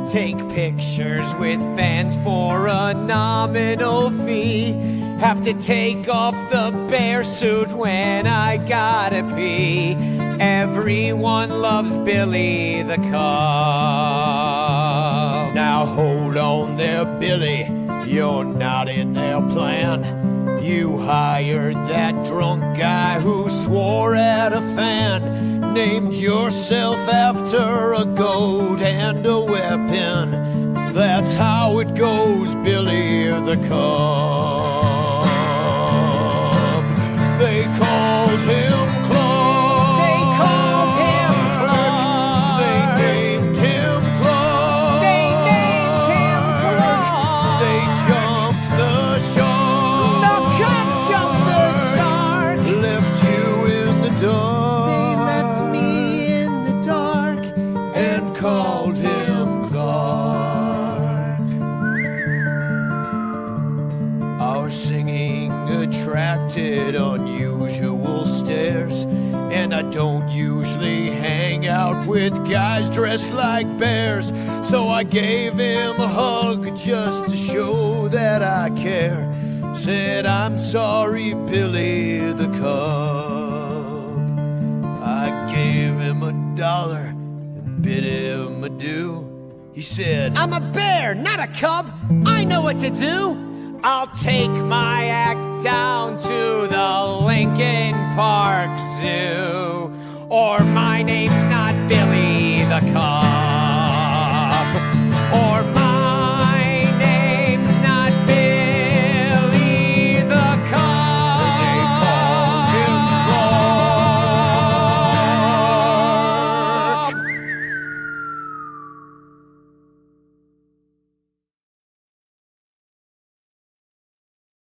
Take pictures with fans for a nominal fee. Have to take off the bear suit when I gotta pee. Everyone loves Billy the Cobb. Now hold on there, Billy, you're not in their plan. You hired that drunk guy who swore at a fan. Named yourself after a goat and a weapon. That's how it goes, Billy the Cobb. They called him Clark. They called him Clark. They named him Clark. They named him Clark. They jumped the shark. The Cubs jumped the shark. Left you in the dark. They left me in the dark and called him Clark. Our singing attracted unusual stares, and I don't usually hang out with guys dressed like bears. So I gave him a hug just to show that I care. Said, "I'm sorry, Billy the Cub." I gave him $1 and bid him adieu. He said, "I'm a bear, not a cub. I know what to do. I'll take my act down to the Lincoln Park Zoo. Or my name's not Billy the Cobb."